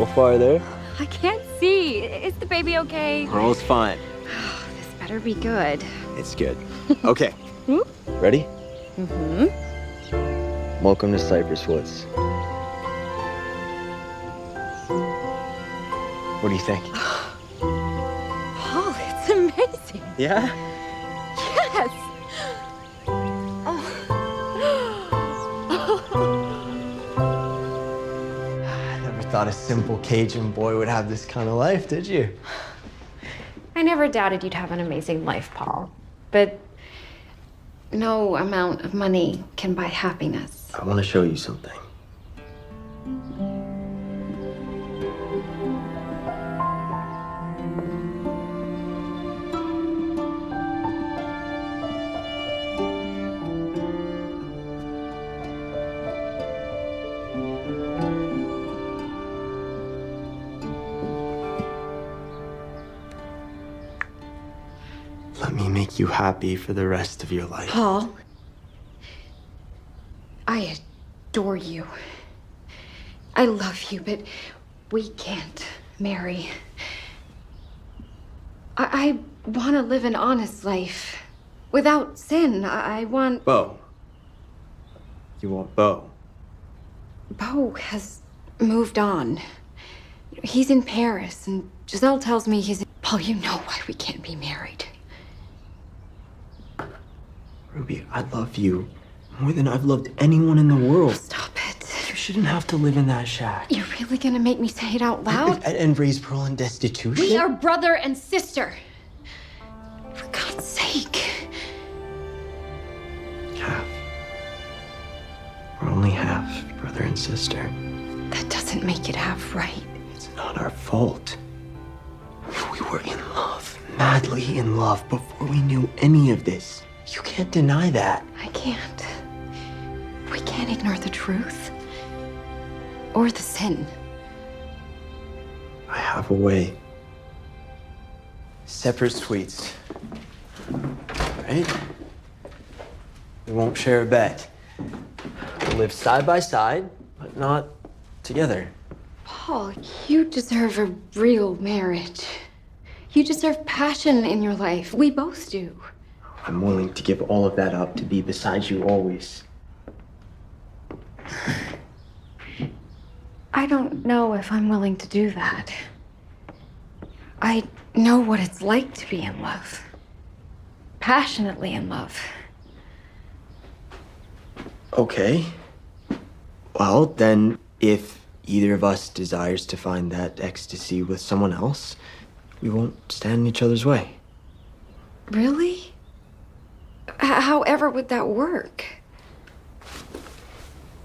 little farther. I can't see. Is the baby okay? Girl's fine. This better be good. It's good. Okay. Ready? Mm-hmm. Welcome to Cypress Woods. What do you think? Paul, it's amazing. Yeah? Yes. I never thought a simple Cajun boy would have this kind of life, did you? I never doubted you'd have an amazing life, Paul. But no amount of money can buy happiness. I want to show you something. Let me make you happy for the rest of your life. Paul, I adore you. I love you, but we can't marry. I want to live an honest life without sin. I want... Beau. You want Beau. Beau has moved on. He's in Paris, and Giselle tells me he's... Paul, you know why we can't be married. Ruby, I love you more than I've loved anyone in the world. Stop it. You shouldn't have to live in that shack. You're really gonna make me say it out loud? And raise Pearl in destitution? We are brother and sister. For God's sake. Half. We're only half brother and sister. That doesn't make it half right. It's not our fault. We were in love, madly in love, before we knew any of this. You can't deny that. I can't. We can't ignore the truth. Or the sin. I have a way. Separate suites. Right? We won't share a bed. We'll live side by side, but not together. Paul, you deserve a real marriage. You deserve passion in your life. We both do. I'm willing to give all of that up to be beside you always. I don't know if I'm willing to do that. I know what it's like to be in love. Passionately in love. Okay. Well, then, if either of us desires to find that ecstasy with someone else, we won't stand in each other's way. Really? However would that work?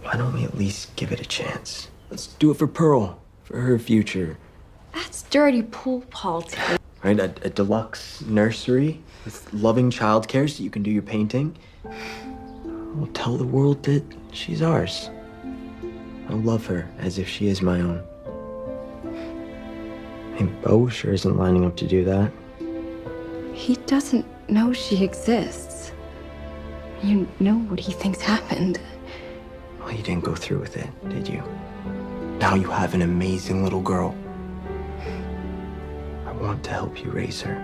Why don't we at least give it a chance? Let's do it for Pearl, for her future. That's dirty pool, Paul. Right? A deluxe nursery with loving childcare so you can do your painting. We'll tell the world that she's ours. I'll love her as if she is my own. Hey, Beau sure isn't lining up to do that. He doesn't know she exists. You know what he thinks happened. Well, you didn't go through with it, did you? Now you have an amazing little girl. I want to help you raise her.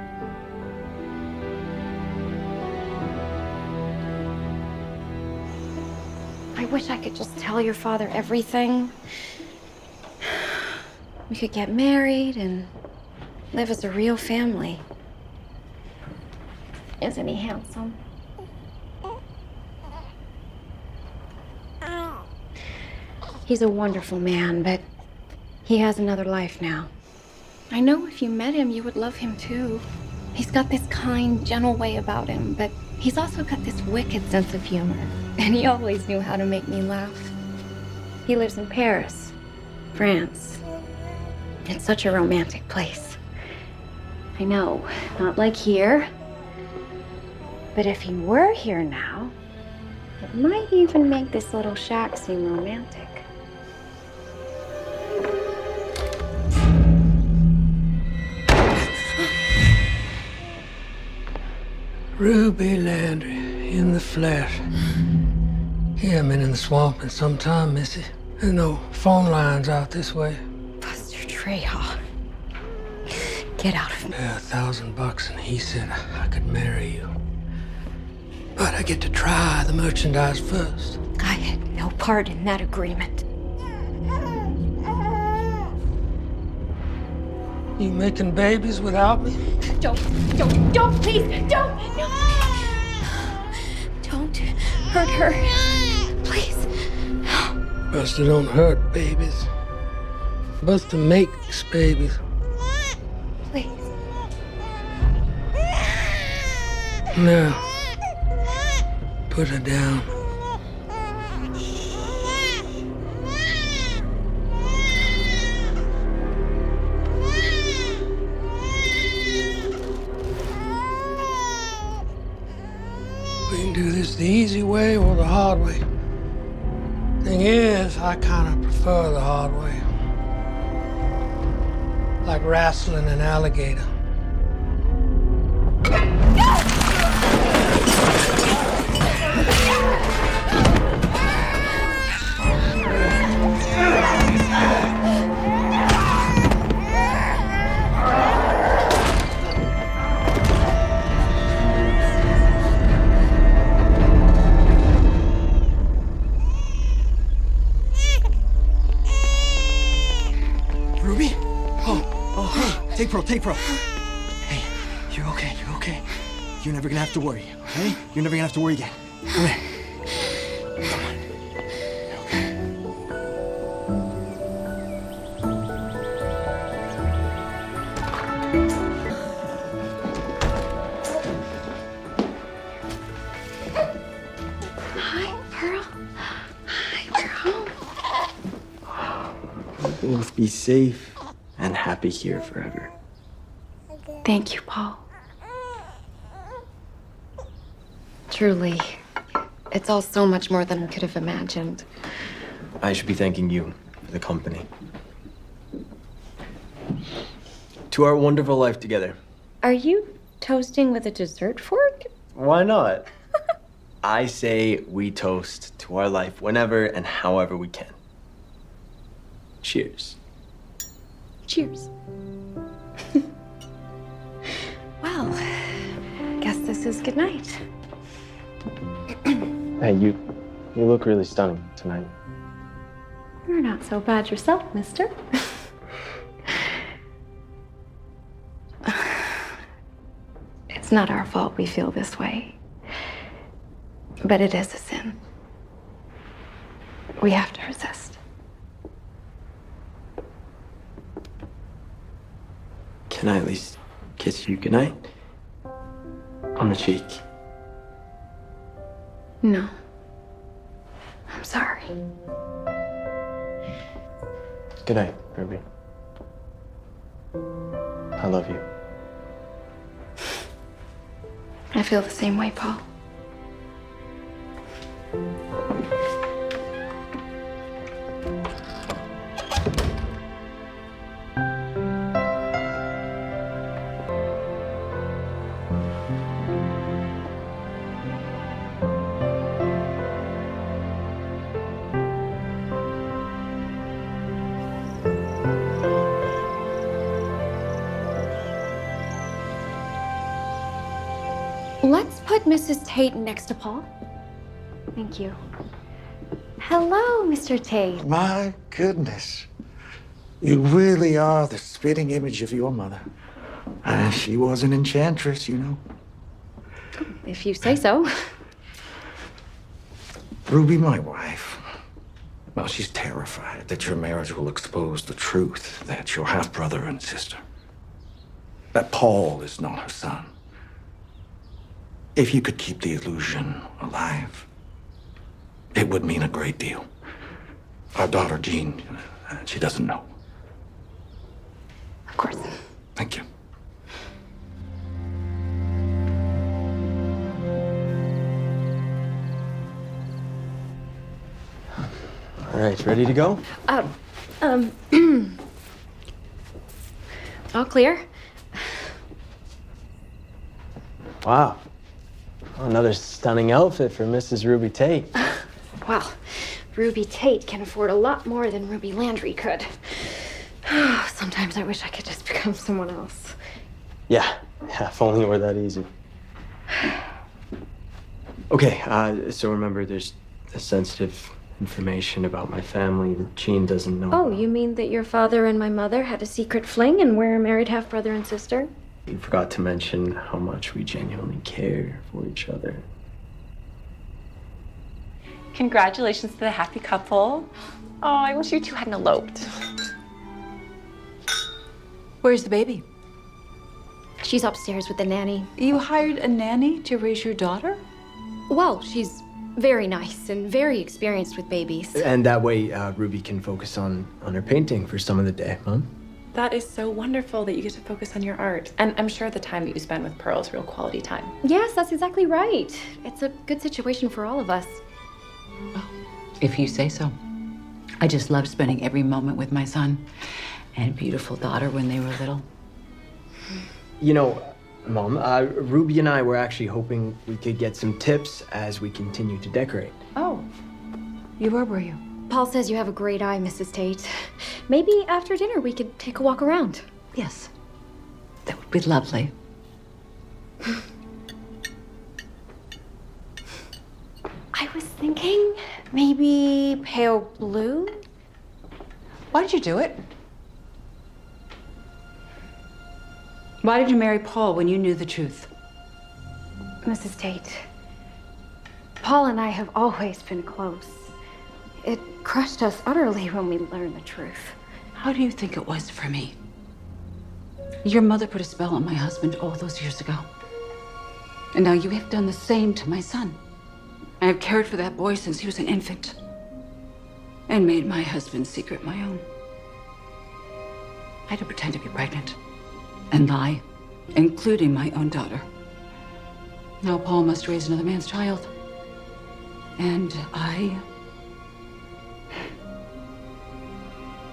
I wish I could just tell your father everything. We could get married and live as a real family. Isn't he handsome? He's a wonderful man, but he has another life now. I know if you met him, you would love him too. He's got this kind, gentle way about him, but he's also got this wicked sense of humor. And he always knew how to make me laugh. He lives in Paris, France. It's such a romantic place. I know, not like here. But if he were here now, it might even make this little shack seem romantic. Ruby Landry in the flat. Yeah, I've been in the swamp in some time, Missy. There's no phone lines out this way. Buster Freya. Get out of me. Yeah, $1,000, and he said I could marry you. But I get to try the merchandise first. I had no part in that agreement. You making babies without me? Don't, please, don't, no. Don't hurt her, please. Buster don't hurt babies. Buster makes babies. Please. Now, put her down. We can do this the easy way or the hard way. Thing is, I kind of prefer the hard way. Like wrestling an alligator. Take pro. Hey, you're okay, You're never gonna have to worry, okay? You're never gonna have to worry again. Come here. Come on. You're okay. Hi, Pearl. We're home. We'll both be safe and happy here forever. Thank you, Paul. Truly, it's all so much more than I could have imagined. I should be thanking you for the company. To our wonderful life together. Are you toasting with a dessert fork? Why not? I say we toast to our life whenever and however we can. Cheers. Cheers. Well, guess this is good night. Hey, you look really stunning tonight. You're not so bad yourself, mister. It's not our fault we feel this way. But it is a sin. We have to resist. Can I at least kiss you goodnight? On the cheek. No. I'm sorry. Good night, Ruby. I love you. I feel the same way, Paul. Let's put Mrs. Tate next to Paul. Thank you. Hello, Mr. Tate. My goodness. You really are the spitting image of your mother. She was an enchantress, you know. If you say so. Ruby, my wife. Well, she's terrified that your marriage will expose the truth that you're half-brother and sister. That Paul is not her son. If you could keep the illusion alive, it would mean a great deal. Our daughter, Jean, she doesn't know. Of course. Thank you. All right, ready to go? All clear? Wow. Another stunning outfit for Mrs. Ruby Tate. Well, Ruby Tate can afford a lot more than Ruby Landry could. Sometimes I wish I could just become someone else. Yeah, if only it were that easy. Okay, so remember, there's the sensitive information about my family that Jean doesn't know. Oh, you mean that your father and my mother had a secret fling and we're a married half-brother and sister? You forgot to mention how much we genuinely care for each other. Congratulations to the happy couple. Oh, I wish you two hadn't eloped. Where's the baby? She's upstairs with the nanny. You hired a nanny to raise your daughter? Well, she's very nice and very experienced with babies. And that way, Ruby can focus on her painting for some of the day, huh? That is so wonderful that you get to focus on your art. And I'm sure the time that you spend with Pearl is real quality time. Yes, that's exactly right. It's a good situation for all of us. Oh, if you say so. I just love spending every moment with my son and beautiful daughter when they were little. You know, Mom, Ruby and I were actually hoping we could get some tips as we continue to decorate. Oh, you were you? Paul says you have a great eye, Mrs. Tate. Maybe after dinner we could take a walk around. Yes, that would be lovely. I was thinking maybe pale blue? Why did you do it? Why did you marry Paul when you knew the truth? Mrs. Tate, Paul and I have always been close. It crushed us utterly when we learned the truth. How do you think it was for me? Your mother put a spell on my husband all those years ago. And now you have done the same to my son. I have cared for that boy since he was an infant. And made my husband's secret my own. I had to pretend to be pregnant. And lie, including my own daughter. Now Paul must raise another man's child. And I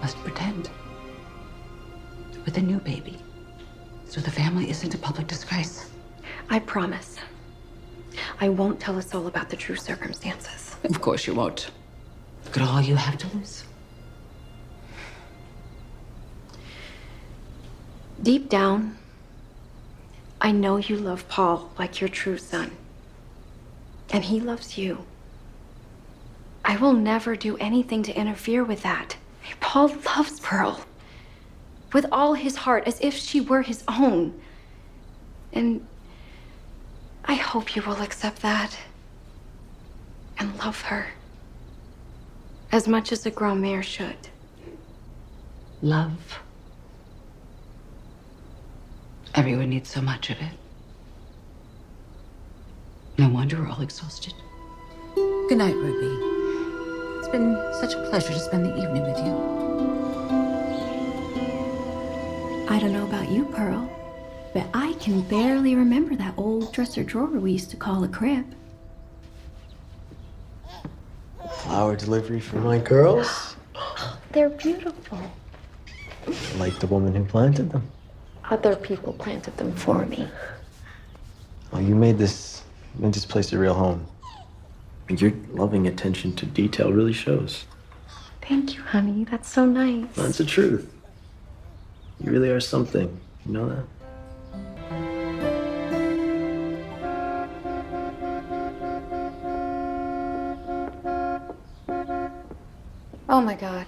must pretend with a new baby, so the family isn't a public disgrace. I promise. I won't tell us all about the true circumstances. Of course you won't. Look at all you have to lose. Deep down, I know you love Paul like your true son. And he loves you. I will never do anything to interfere with that. Paul loves Pearl. With all his heart, as if she were his own. And I hope you will accept that. And love her. As much as a grown mare should. Love. Everyone needs so much of it. No wonder we're all exhausted. Good night, Ruby. It's been such a pleasure to spend the evening with you. I don't know about you, Pearl, but I can barely remember that old dresser drawer we used to call a crib. Flower delivery for my girls. They're beautiful. Like the woman who planted them. Other people planted them for me. Oh, you made this place a real home. Your loving attention to detail really shows. Thank you, honey. That's so nice. That's the truth. You really are something. You know that? Oh my God.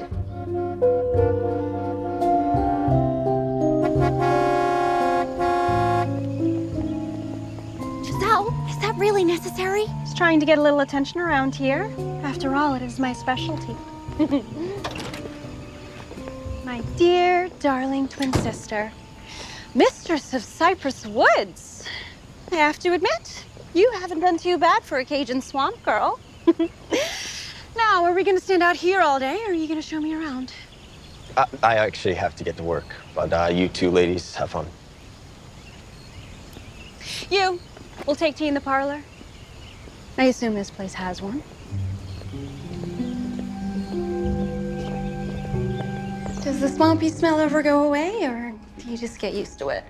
Giselle, is that really necessary? Just trying to get a little attention around here. After all, it is my specialty. My dear, darling twin sister, mistress of Cypress Woods. I have to admit, you haven't done too bad for a Cajun swamp girl. Now, are we going to stand out here all day, or are you going to show me around? I actually have to get to work, but you two ladies have fun. You, we'll take tea in the parlor. I assume this place has one. Does the swampy smell ever go away, or do you just get used to it?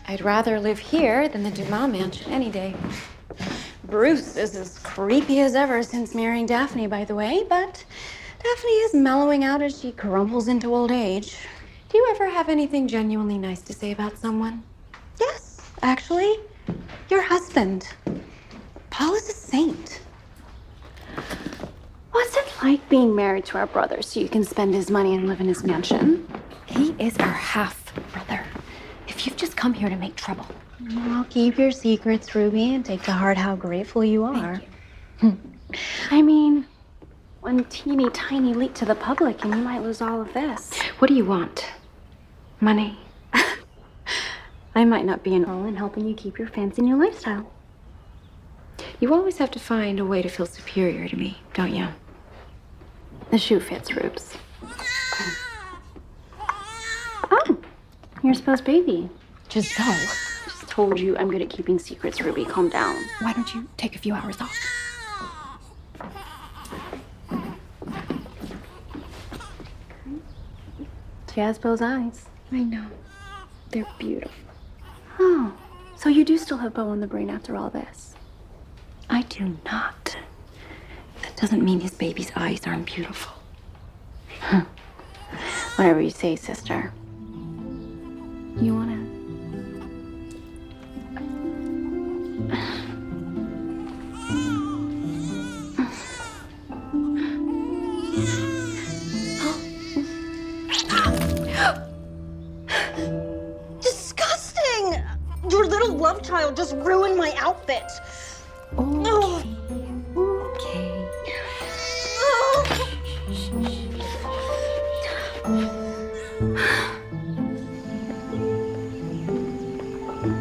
I'd rather live here than the Dumas mansion any day. Bruce is as creepy as ever since marrying Daphne, by the way, but Daphne is mellowing out as she crumbles into old age. Do you ever have anything genuinely nice to say about someone? Yes, actually, your husband. Paul is a saint. What's it like being married to our brother so you can spend his money and live in his mansion? He is our half-brother. If you've just come here to make trouble. Well, keep your secrets, Ruby, and take to heart how grateful you are. I mean, one teeny tiny leak to the public and you might lose all of this. What do you want? Money? I might not be an all in helping you keep your fancy new lifestyle. You always have to find a way to feel superior to me, don't you? The shoe fits, Rubes. Oh, you're supposed baby. Giselle, Just told you I'm good at keeping secrets, Ruby. Calm down. why don't you take a few hours off? She has Beau's eyes. I know. They're beautiful. Oh, so you do still have Beau in the brain after all this? I do not. That doesn't mean his baby's eyes aren't beautiful. Whatever you say, sister. You wanna? Disgusting! Your little love child just ruined my outfit. Okay. Okay.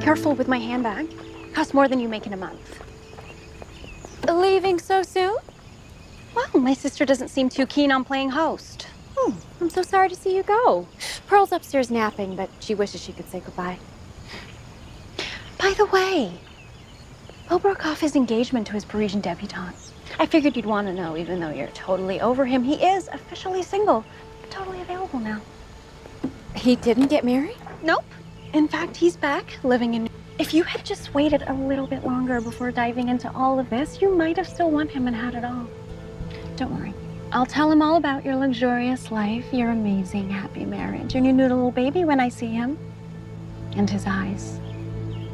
Careful with my handbag. Costs more than you make in a month. Leaving so soon? Well, my sister doesn't seem too keen on playing host. I'm so sorry to see you go. Pearl's upstairs napping, but she wishes she could say goodbye. By the way, Beau broke off his engagement to his Parisian debutante. I figured you'd want to know, even though you're totally over him. He is officially single, totally available now. He didn't get married? Nope. In fact, he's back, living in... If you had just waited a little bit longer before diving into all of this, you might have still won him and had it all. Don't worry. I'll tell him all about your luxurious life, your amazing, happy marriage, and your new little baby when I see him. And his eyes.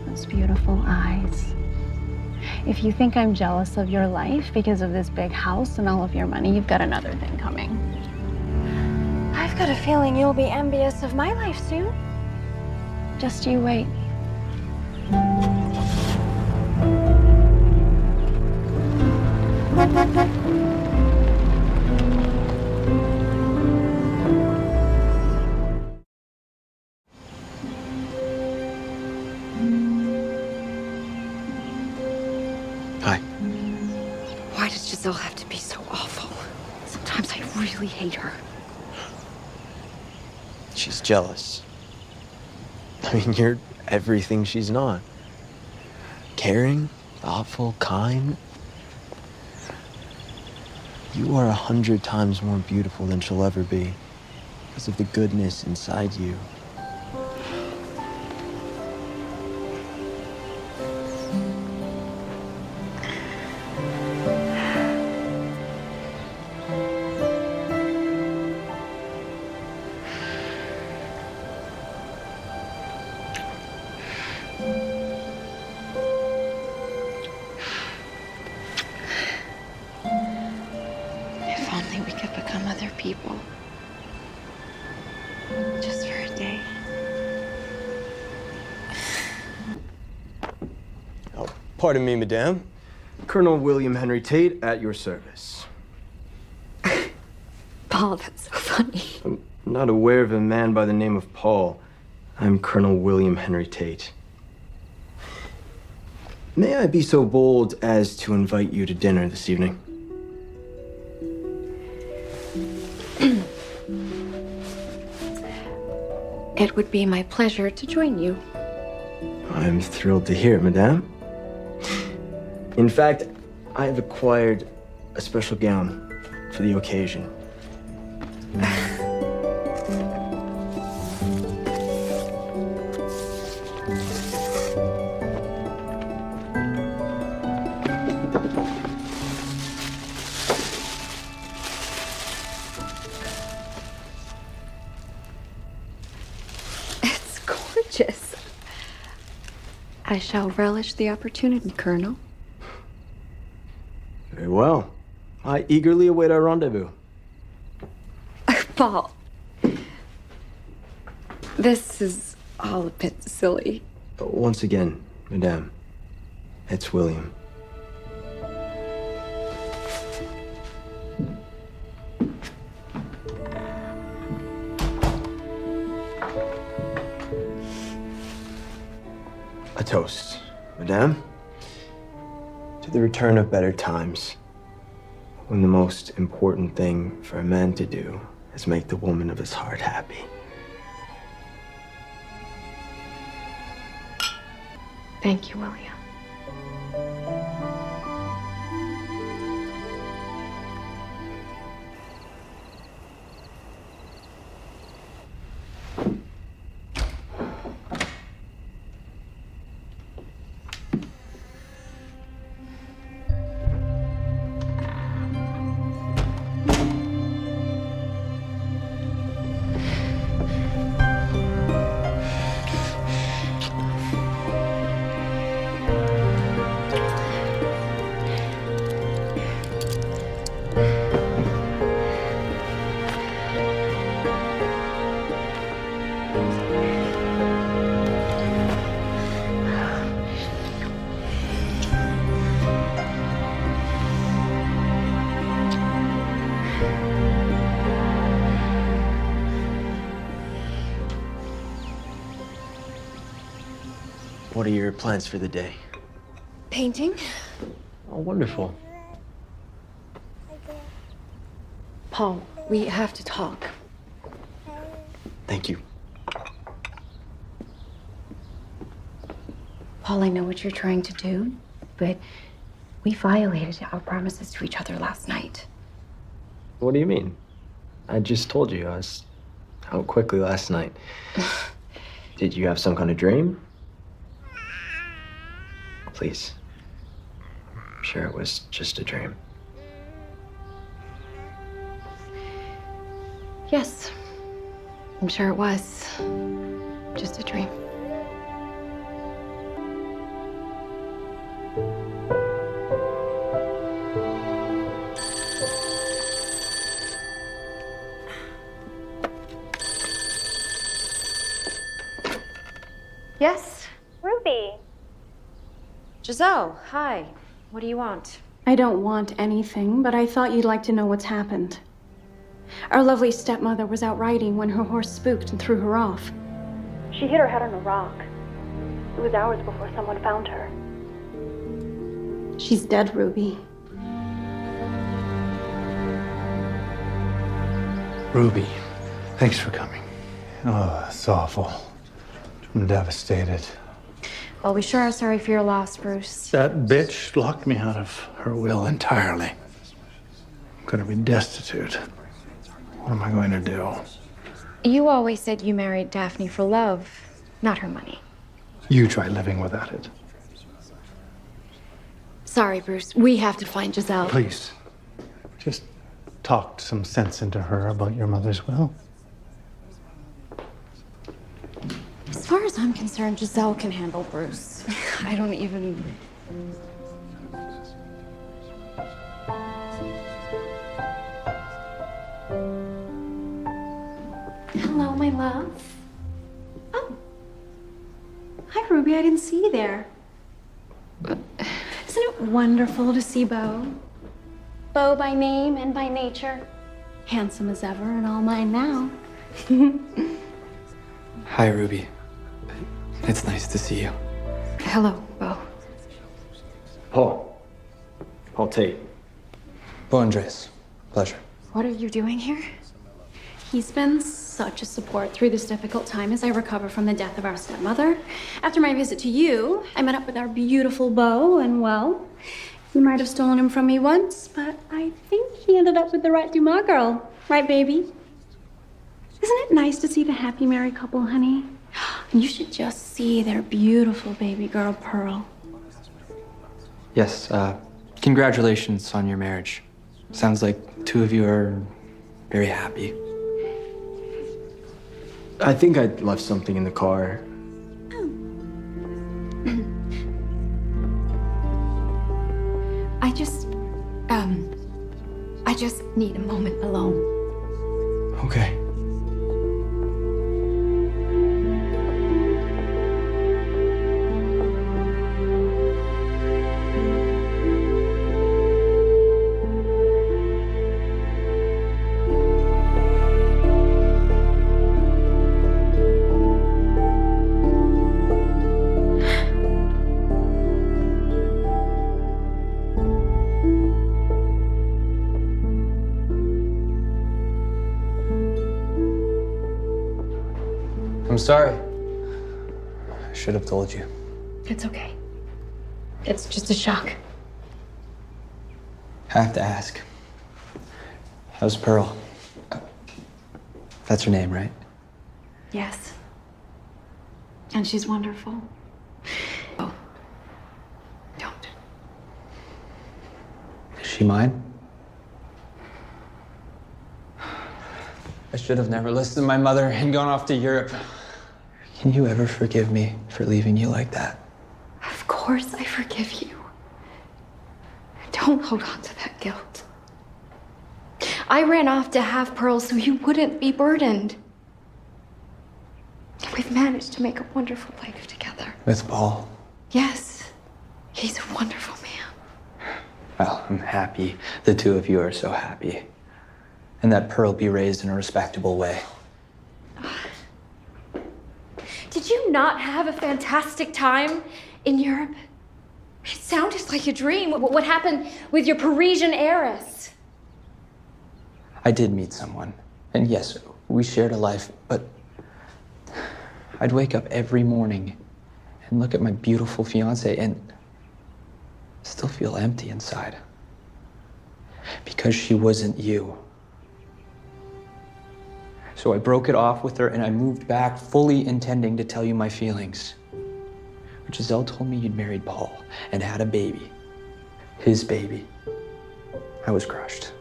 Those beautiful eyes. If you think I'm jealous of your life because of this big house and all of your money, you've got another thing coming. I've got a feeling you'll be envious of my life soon. Just you wait. Hi. Why does Giselle have to be so awful? Sometimes I really hate her. She's jealous. I mean, you're everything she's not. Caring, thoughtful, kind. You are 100 times more beautiful than she'll ever be because of the goodness inside you. If only we could become other people. Just for a day. Oh, pardon me, madame. Colonel William Henry Tate at your service. Paul, that's so funny. I'm not aware of a man by the name of Paul. I'm Colonel William Henry Tate. May I be so bold as to invite you to dinner this evening? It would be my pleasure to join you. I'm thrilled to hear it, madame. In fact, I have acquired a special gown for the occasion. I shall relish the opportunity, Colonel. Very well. I eagerly await our rendezvous. Paul. This is all a bit silly. Once again, Madame, it's William. A toast, Madame, to the return of better times, when the most important thing for a man to do is make the woman of his heart happy. Thank you, William. What are your plans for the day? Painting? Oh, wonderful. Paul, we have to talk. Thank you. Paul, I know what you're trying to do, but we violated our promises to each other last night. What do you mean? I just told you I was out quickly last night. Did you have some kind of dream? Please. I'm sure it was just a dream. Yes, I'm sure it was just a dream. Yes? Ruby. Giselle, hi. What do you want? I don't want anything, but I thought you'd like to know what's happened. Our lovely stepmother was out riding when her horse spooked and threw her off. She hit her head on a rock. It was hours before someone found her. She's dead, Ruby. Ruby, thanks for coming. Oh, it's awful. I'm devastated. Well, we sure are sorry for your loss, Bruce. That bitch locked me out of her will entirely. I'm gonna be destitute. What am I going to do? You always said you married Daphne for love, not her money. You try living without it. Sorry, Bruce. We have to find Giselle. Please, just talk some sense into her about your mother's will. As far as I'm concerned, Giselle can handle Bruce. I don't even... Hello, my love. Oh. Hi, Ruby. I didn't see you there. Isn't it wonderful to see Beau? Beau by name and by nature. Handsome as ever and all mine now. Hi, Ruby. It's nice to see you. Hello, Beau. Paul Tate. Beau Andres. Pleasure. What are you doing here? He's been such a support through this difficult time as I recover from the death of our stepmother. After my visit to you, I met up with our beautiful Beau, and well, you might have stolen him from me once, but I think he ended up with the right Dumas girl. Right, baby? Isn't it nice to see the happy married couple, honey? You should just see their beautiful baby girl, Pearl. Yes, congratulations on your marriage. Sounds like two of you are very happy. I think I left something in the car. I just need a moment alone. Okay. I'm sorry. I should have told you. It's okay. It's just a shock. I have to ask. How's Pearl? That's her name, right? Yes. And she's wonderful. Oh. Don't. Is she mine? I should have never listened to my mother and gone off to Europe. Can you ever forgive me for leaving you like that? Of course I forgive you. Don't hold on to that guilt. I ran off to have Pearl so you wouldn't be burdened. We've managed to make a wonderful life together. With Paul? Yes. He's a wonderful man. Well, I'm happy the two of you are so happy. And that Pearl be raised in a respectable way. Did you not have a fantastic time in Europe? It sounded like a dream. What happened with your Parisian heiress? I did meet someone. And yes, we shared a life, but I'd wake up every morning and look at my beautiful fiancée and still feel empty inside. Because she wasn't you. So I broke it off with her and I moved back fully intending to tell you my feelings. But Giselle told me you'd married Paul and had a baby. His baby. I was crushed.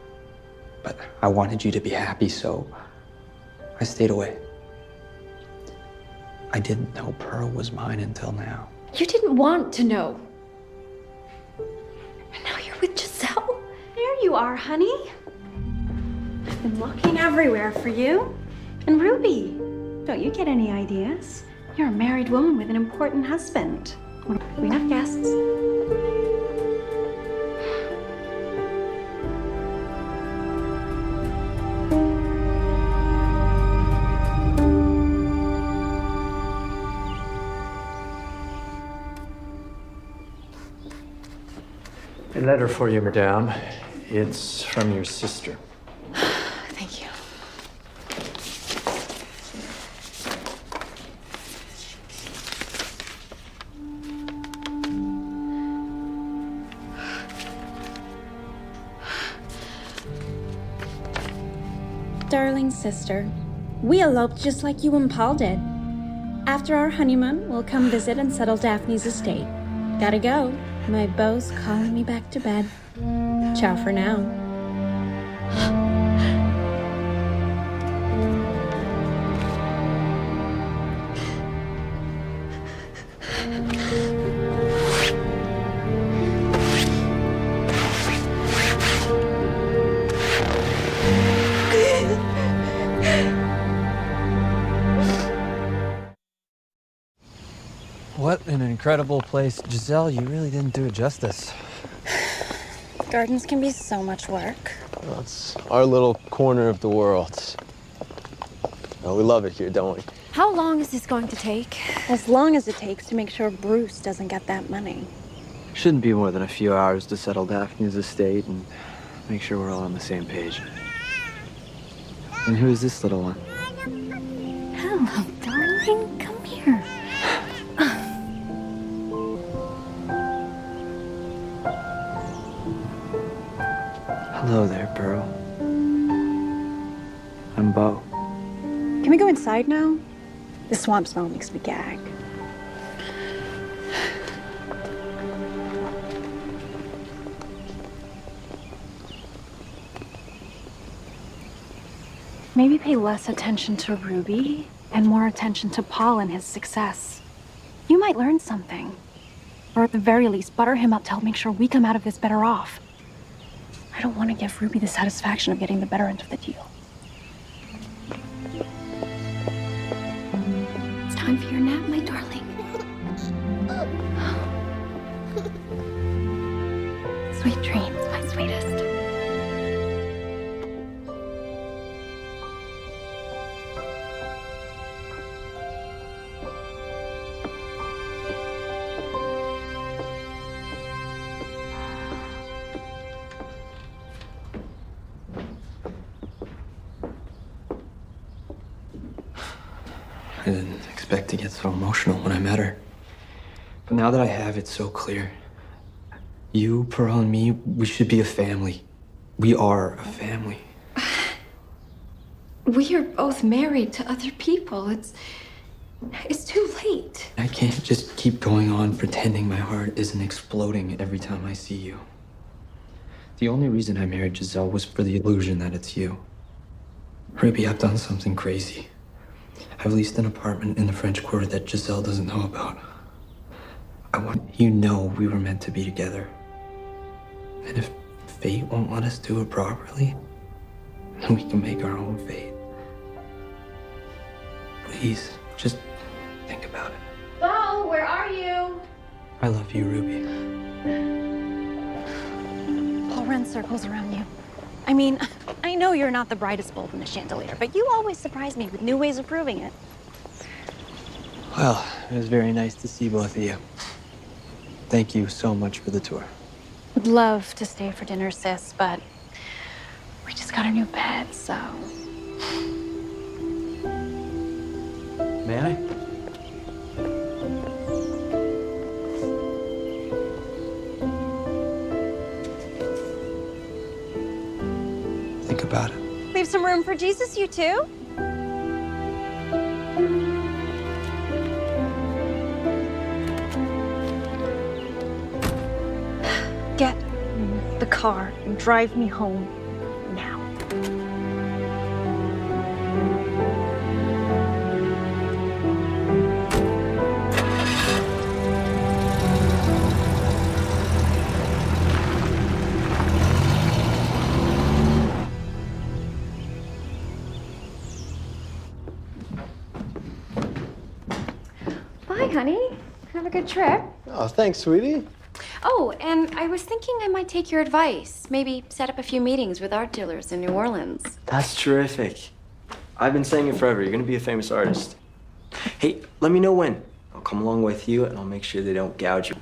But I wanted you to be happy, so I stayed away. I didn't know Pearl was mine until now. You didn't want to know. And now you're with Giselle? There you are, honey. I've been looking everywhere for you. And Ruby, don't you get any ideas? You're a married woman with an important husband. We have guests. A letter for you, madame. It's from your sister. Thank you. Darling sister, we eloped just like you and Paul did. After our honeymoon, we'll come visit and settle Daphne's estate. Gotta go. My beau's calling me back to bed. Ciao for now. What an incredible place. Giselle, you really didn't do it justice. Gardens can be so much work. Well, it's our little corner of the world. Oh, we love it here, don't we? How long is this going to take? As long as it takes to make sure Bruce doesn't get that money. Shouldn't be more than a few hours to settle Daphne's estate and make sure we're all on the same page. And who is this little one? Hello, darling. Come here. Hello there, Pearl. I'm Beau. Can we go inside now? The swamp smell makes me gag. Maybe pay less attention to Ruby and more attention to Paul and his success. You might learn something. Or at the very least, butter him up to help make sure we come out of this better off. I don't want to give Ruby the satisfaction of getting the better end of the deal. It's time for your nap, my darling. Sweet dreams, my sweetest. I didn't expect to get so emotional when I met her. But now that I have it so clear, you, Pearl, and me, we should be a family. We are a family. We are both married to other people. It's too late. I can't just keep going on pretending my heart isn't exploding every time I see you. The only reason I married Giselle was for the illusion that it's you. Ruby, I've done something crazy. I've leased an apartment in the French Quarter that Giselle doesn't know about. I want you to know we were meant to be together. And if fate won't let us do it properly, then we can make our own fate. Please, just think about it. Beau, where are you? I love you, Ruby. Paul runs circles around you. I mean, I know you're not the brightest bulb in the chandelier, but you always surprise me with new ways of proving it. Well, it was very nice to see both of you. Thank you so much for the tour. Would love to stay for dinner, sis, but we just got a new bed, so. May I? Think about it. Leave some room for Jesus, you two. Get in the car and drive me home now. Bye, honey. Have a good trip. Oh, thanks, sweetie. Oh, and I was thinking I might take your advice. Maybe set up a few meetings with art dealers in New Orleans. That's terrific. I've been saying it forever. You're gonna be a famous artist. Hey, let me know when. I'll come along with you and I'll make sure they don't gouge you.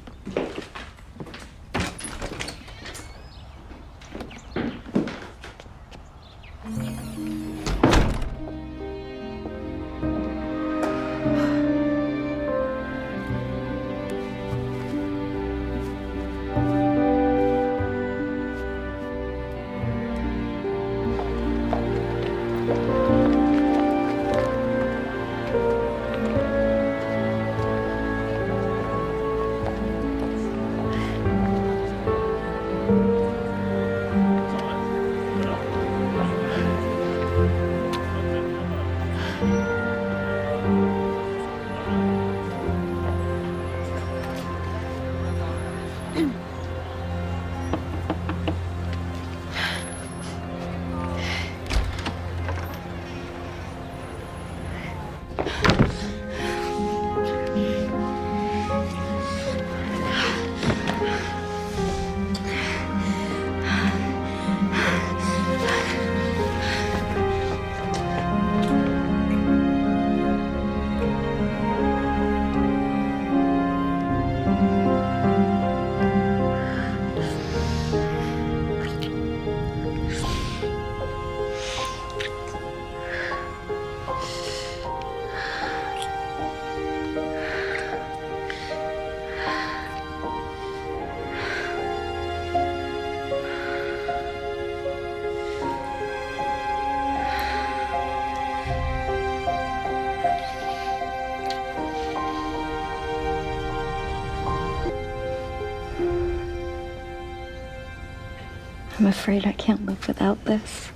I'm afraid I can't live without this.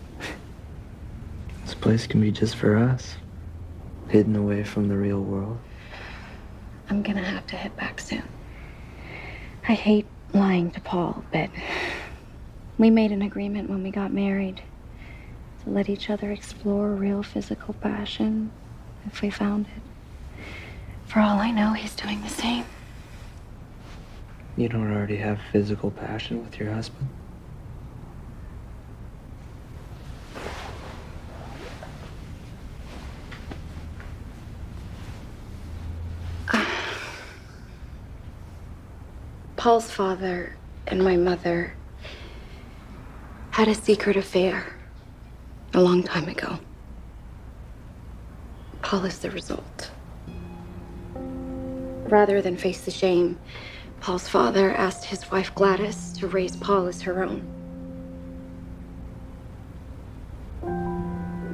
This place can be just for us. Hidden away from the real world. I'm gonna have to head back soon. I hate lying to Paul, but We made an agreement when we got married to let each other explore real physical passion if we found it. For all I know, he's doing the same. You don't already have physical passion with your husband? Paul's father and my mother had a secret affair a long time ago. Paul is the result. Rather than face the shame, Paul's father asked his wife Gladys to raise Paul as her own.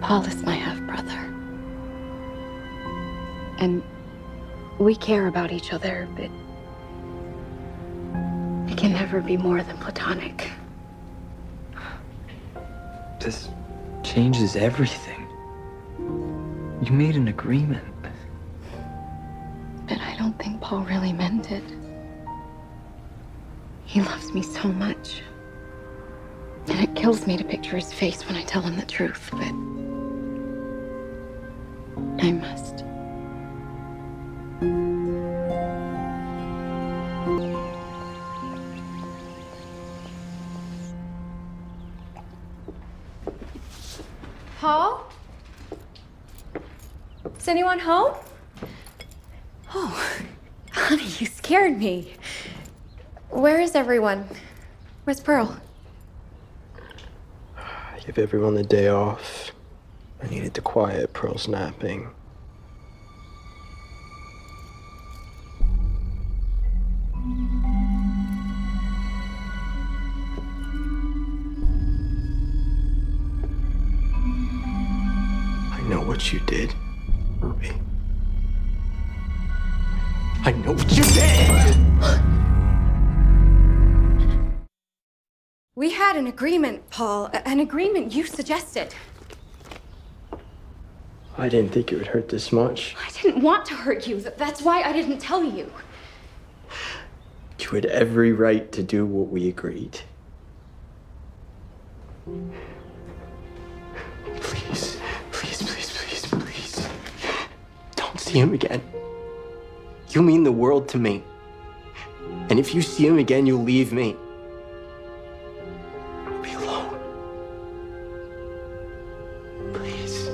Paul is my half-brother. And we care about each other, but it can never be more than platonic. This changes everything. You made an agreement. But I don't think Paul really meant it. He loves me so much. And it kills me to picture his face when I tell him the truth, but I must. Paul? Is anyone home? Oh, honey, you scared me. Where is everyone? Where's Pearl? I give everyone the day off. I needed to quiet Pearl's napping. I know what you did, Ruby. I know what you did! We had an agreement, Paul. An agreement you suggested. I didn't think it would hurt this much. I didn't want to hurt you. That's why I didn't tell you. You had every right to do what we agreed. Please, please, please, please, please. Don't see him again. You mean the world to me. And if you see him again, you'll leave me. I'll be alone. Please.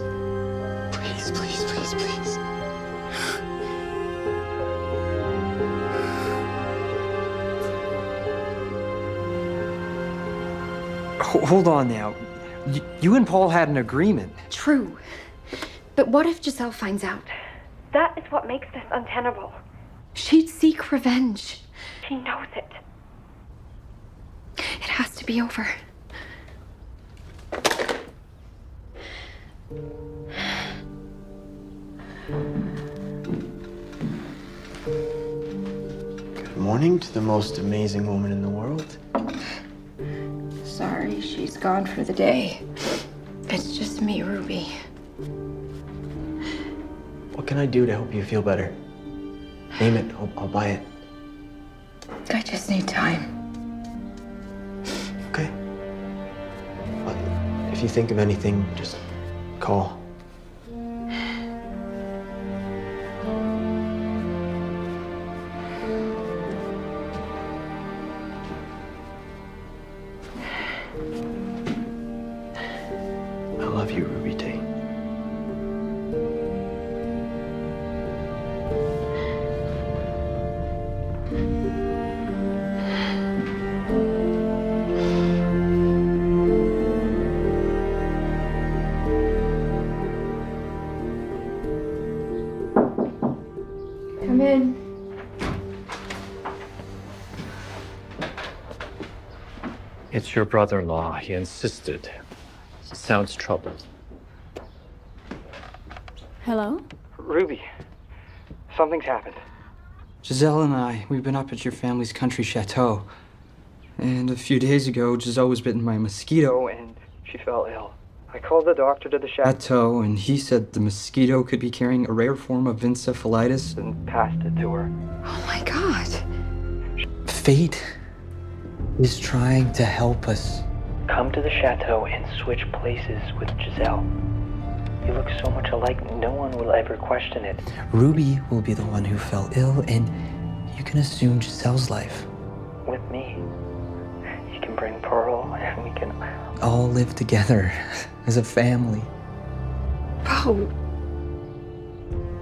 Please, please, please, please. Hold on now. You and Paul had an agreement. True. But what if Giselle finds out? That is what makes this untenable. She'd seek revenge. She knows it. It has to be over. Good morning to the most amazing woman in the world. Sorry, she's gone for the day. It's just me, Ruby. What can I do to help you feel better? Name it, I'll buy it. I just need time. Okay. If you think of anything, just call. I love you, Ruby T. Come in. It's your brother-in-law. He insisted. Sounds troubled. Hello? Ruby, something's happened. Giselle and we've been up at your family's country chateau. And a few days ago, Giselle was bitten by a mosquito and she fell ill. I called the doctor to the chateau and he said the mosquito could be carrying a rare form of encephalitis and passed it to her. Oh my God. Fate is trying to help us, come to the chateau and switch places with Giselle. You look so much alike, no one will ever question it. Ruby will be the one who fell ill, and you can assume Giselle's life. With me, you can bring Pearl, and we can all live together as a family. Beau,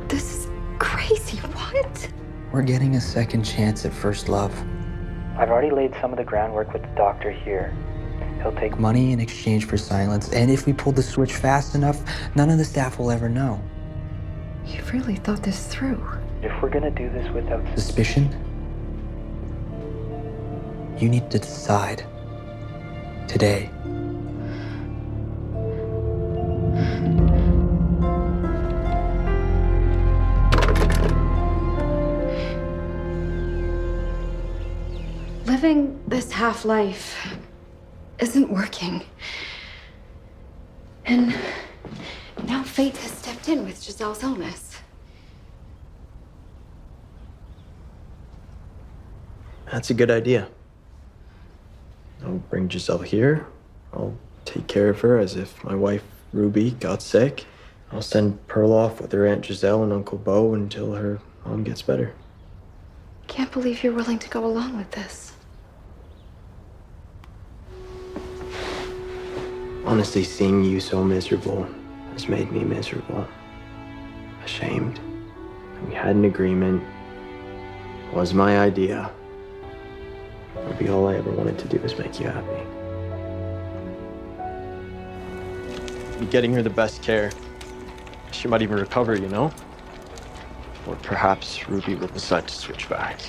this is crazy. What? We're getting a second chance at first love. I've already laid some of the groundwork with the doctor here. He'll take money in exchange for silence, and if we pull the switch fast enough, none of the staff will ever know. You've really thought this through. If we're gonna do this without suspicion, you need to decide. Today. Living this half-life isn't working. And now fate has stepped in with Giselle's illness. That's a good idea. I'll bring Giselle here. I'll take care of her as if my wife, Ruby, got sick. I'll send Pearl off with her Aunt Giselle and Uncle Beau until her mom gets better. Can't believe you're willing to go along with this. Honestly, seeing you so miserable has made me miserable. Ashamed. We had an agreement. It was my idea. Maybe all I ever wanted to do was make you happy. Be getting her the best care. She might even recover, you know? Or perhaps Ruby will decide to switch back.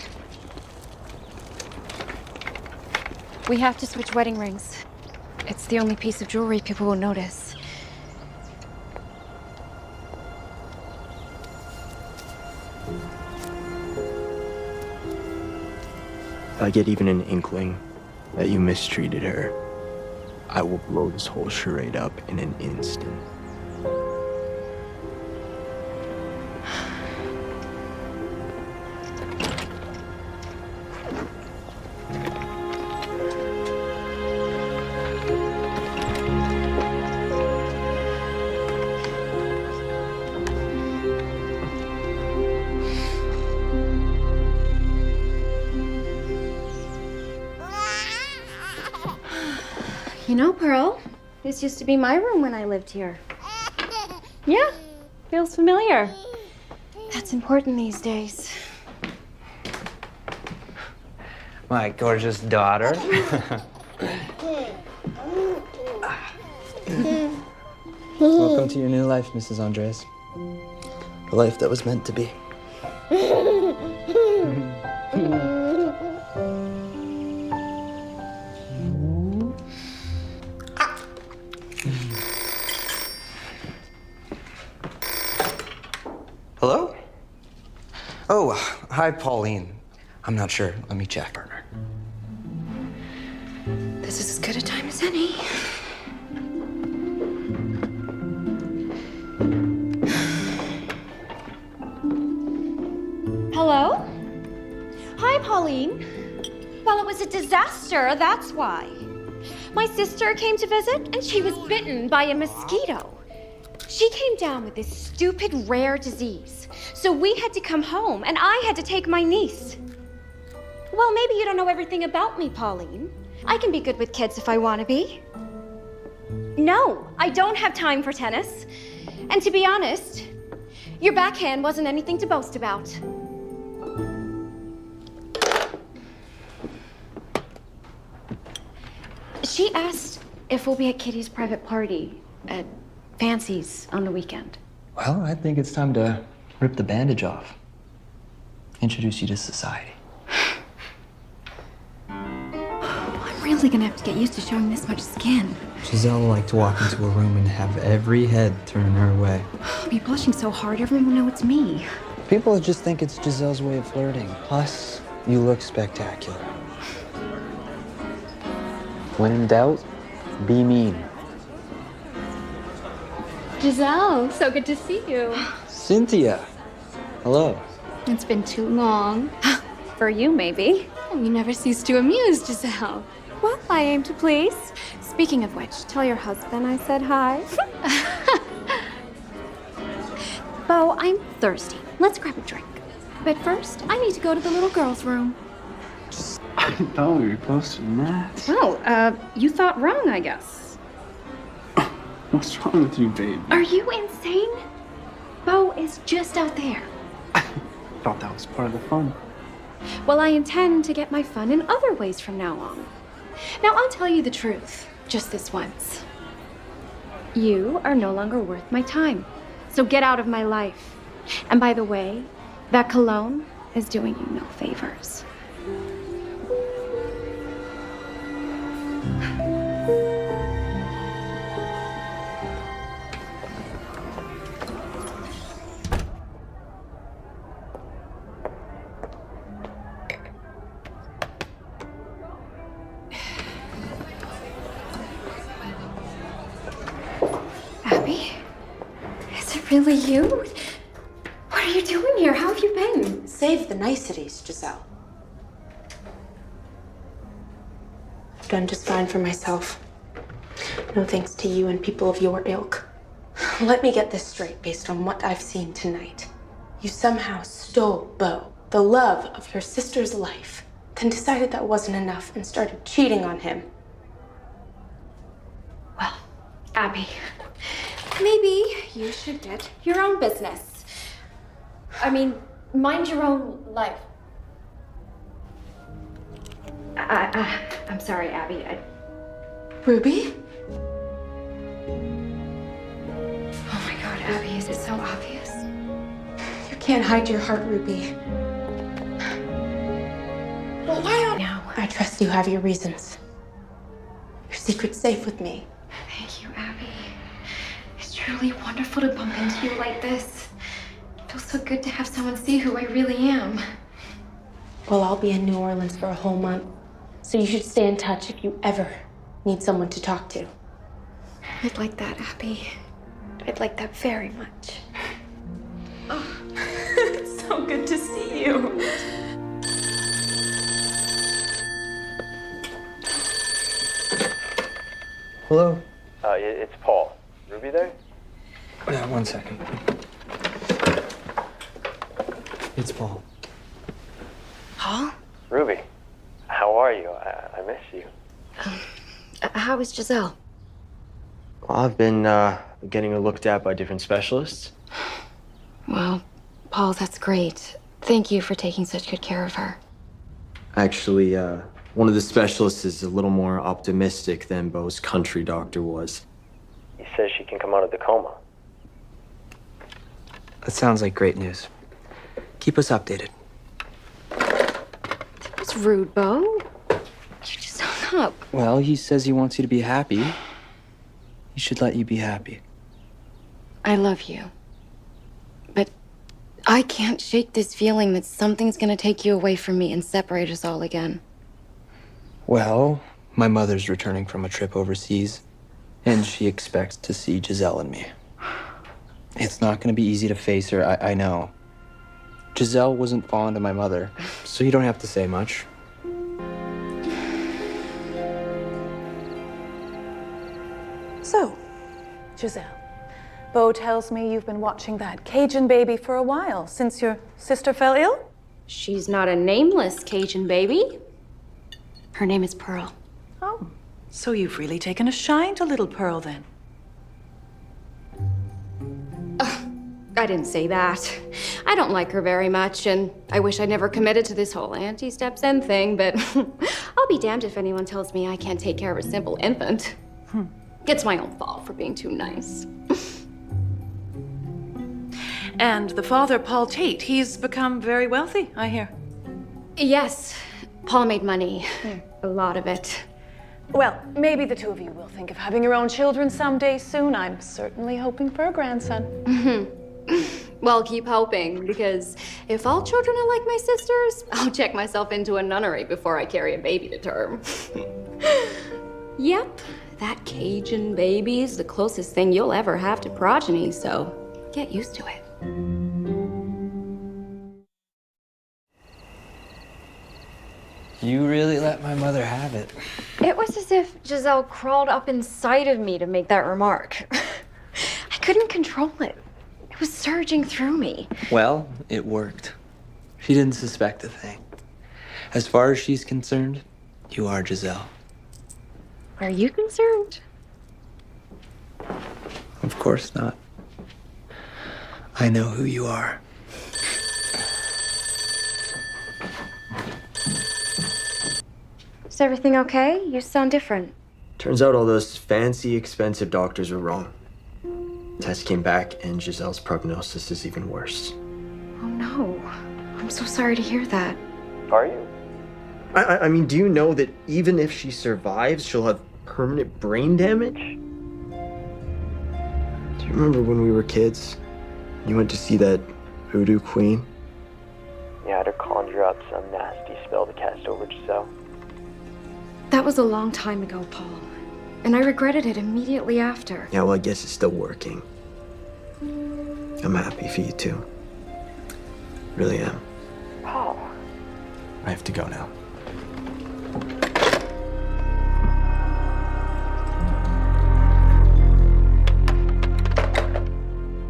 We have to switch wedding rings. It's the only piece of jewelry people will notice. If I get even an inkling that you mistreated her, I will blow this whole charade up in an instant. You know, Pearl, this used to be my room when I lived here. Yeah, feels familiar. That's important these days. My gorgeous daughter. Welcome to your new life, Mrs. Andres. A life that was meant to be. Hello? Oh, hi, Pauline. I'm not sure. Let me check. Partner. This is as good a time as any. Hello? Hi, Pauline. Well, it was a disaster, that's why. My sister came to visit, and she was bitten by a mosquito. She came down with this stupid rare disease, so we had to come home, and I had to take my niece. Well, maybe you don't know everything about me, Pauline. I can be good with kids if I want to be. No, I don't have time for tennis. And to be honest, your backhand wasn't anything to boast about. She asked if we'll be at Kitty's private party at Fancy's on the weekend. Well, I think it's time to rip the bandage off. Introduce you to society. I'm really gonna have to get used to showing this much skin. Giselle will like to walk into a room and have every head turn her way. I'll be blushing so hard everyone will know it's me. People just think it's Giselle's way of flirting. Plus, you look spectacular. When in doubt, be mean. Giselle, so good to see you. Cynthia, hello. It's been too long. For you, maybe. You never cease to amuse, Giselle. Well, I aim to please. Speaking of which, tell your husband I said hi. Beau, I'm thirsty. Let's grab a drink. But first, I need to go to the little girl's room. I thought we were closer than that. Well, you thought wrong, I guess. What's wrong with you, babe? Are you insane? Beau is just out there. I thought that was part of the fun. Well, I intend to get my fun in other ways from now on. Now, I'll tell you the truth, just this once. You are no longer worth my time, so get out of my life. And by the way, that cologne is doing you no favors. Abby? Is it really you? What are you doing here? How have you been? Save the niceties, Giselle. I've done just fine for myself. No thanks to you and people of your ilk. Let me get this straight based on what I've seen tonight. You somehow stole Beau, the love of your sister's life, then decided that wasn't enough and started cheating on him. Well, Abby, maybe you should get your own business. I mean, mind your own life. I'm sorry, Abby. Ruby? Oh my God, Abby, is it so obvious? You can't hide your heart, Ruby. Well, why don't now? I trust you have your reasons. Your secret's safe with me. Thank you, Abby. It's truly wonderful to bump into you like this. It feels so good to have someone see who I really am. Well, I'll be in New Orleans for a whole month, so you should stay in touch if you ever need someone to talk to. I'd like that, Abby. I'd like that very much. Oh, it's so good to see you. Hello? It's Paul. Ruby there? Yeah, 1 second. It's Paul. Paul? Ruby, how are you? I miss you. How is Giselle? Well, I've been getting her looked at by different specialists. Well, Paul, that's great. Thank you for taking such good care of her. Actually, one of the specialists is a little more optimistic than Beau's country doctor was. He says she can come out of the coma. That sounds like great news. Keep us updated. That was rude, Beau. You just hung up. Well, he says he wants you to be happy. He should let you be happy. I love you. But I can't shake this feeling that something's gonna take you away from me and separate us all again. Well, my mother's returning from a trip overseas, and she expects to see Giselle and me. It's not going to be easy to face her, I know. Giselle wasn't fond of my mother, so you don't have to say much. So, Giselle, Beau tells me you've been watching that Cajun baby for a while, since your sister fell ill? She's not a nameless Cajun baby. Her name is Pearl. Oh, so you've really taken a shine to little Pearl, then? I didn't say that. I don't like her very much, and I wish I never committed to this whole anti-step-son thing, but I'll be damned if anyone tells me I can't take care of a simple infant. It's my own fault for being too nice. And the father, Paul Tate, he's become very wealthy, I hear. Yes, Paul made money. A lot of it. Well, maybe the two of you will think of having your own children someday soon. I'm certainly hoping for a grandson. Well, keep hoping, because if all children are like my sisters, I'll check myself into a nunnery before I carry a baby to term. Yep, that Cajun baby's the closest thing you'll ever have to progeny, so get used to it. You really let my mother have it. It was as if Giselle crawled up inside of me to make that remark. I couldn't control it. It was surging through me. Well, it worked. She didn't suspect a thing. As far as she's concerned, you are Giselle. Are you concerned? Of course not. I know who you are. Is everything okay? You sound different. Turns out all those fancy, expensive doctors were wrong. Tests came back, and Giselle's prognosis is even worse. Oh no. I'm so sorry to hear that. Are you? I mean, do you know that even if she survives, she'll have permanent brain damage? Do you remember when we were kids? You went to see that voodoo queen? You had her conjure up some nasty spell to cast over Giselle. That was a long time ago, Paul. And I regretted it immediately after. Yeah, well, I guess it's still working. I'm happy for you, too. Really am. Paul. I have to go now.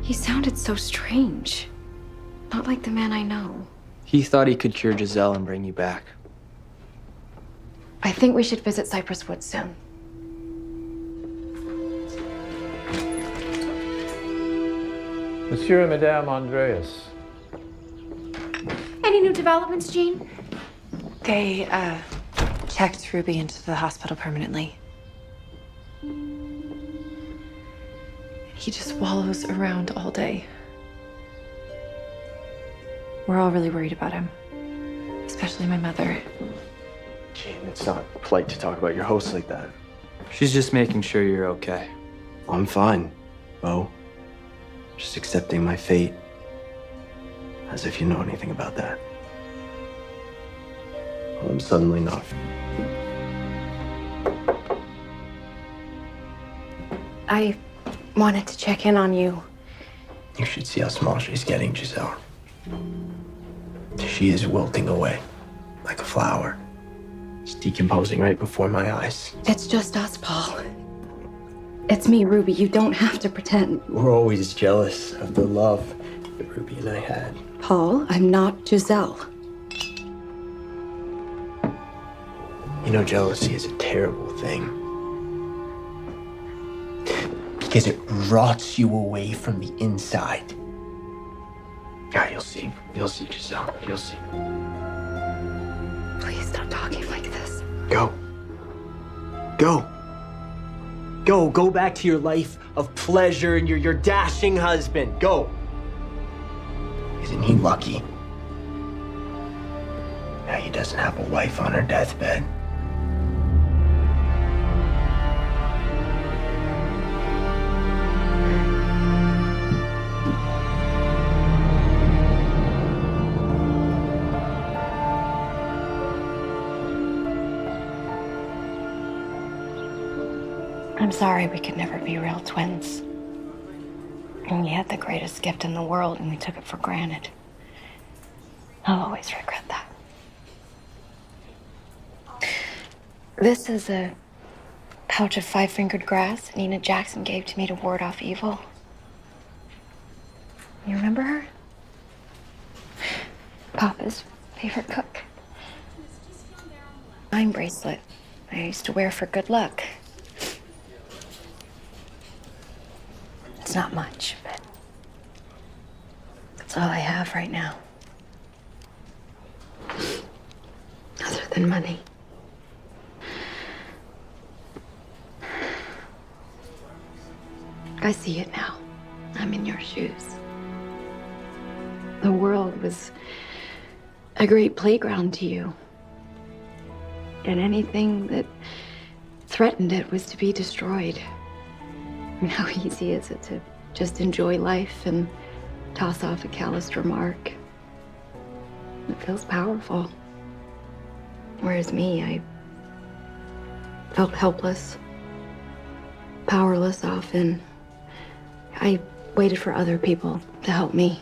He sounded so strange. Not like the man I know. He thought he could cure Giselle and bring you back. I think we should visit Cypress Woods soon. Monsieur and Madame Andreas. Any new developments, Jean? They, checked Ruby into the hospital permanently. He just wallows around all day. We're all really worried about him, especially my mother. Jean, it's not polite to talk about your host like that. She's just making sure you're okay. I'm fine, Beau. Just accepting my fate. As if you know anything about that. Well, I'm suddenly not. I wanted to check in on you. You should see how small she's getting, Giselle. She is wilting away, like a flower. It's decomposing right before my eyes. It's just us, Paul. It's me, Ruby. You don't have to pretend. We're always jealous of the love that Ruby and I had. Paul, I'm not Giselle. You know, jealousy is a terrible thing. Because it rots you away from the inside. Yeah, you'll see. You'll see, Giselle. You'll see. Please stop talking like this. Go. Go. Go. Go back to your life of pleasure and your dashing husband. Go. Isn't he lucky? Now he doesn't have a wife on her deathbed. I'm sorry we could never be real twins. And we had the greatest gift in the world and we took it for granted. I'll always regret that. This is a pouch of 5-fingered grass Nina Jackson gave to me to ward off evil. You remember her? Papa's favorite cook. Mine bracelet I used to wear for good luck. It's not much, but that's all I have right now. Other than money. I see it now. I'm in your shoes. The world was a great playground to you. And anything that threatened it was to be destroyed. And how easy is it to just enjoy life and toss off a calloused remark? It feels powerful. Whereas me, I felt helpless, powerless often. I waited for other people to help me.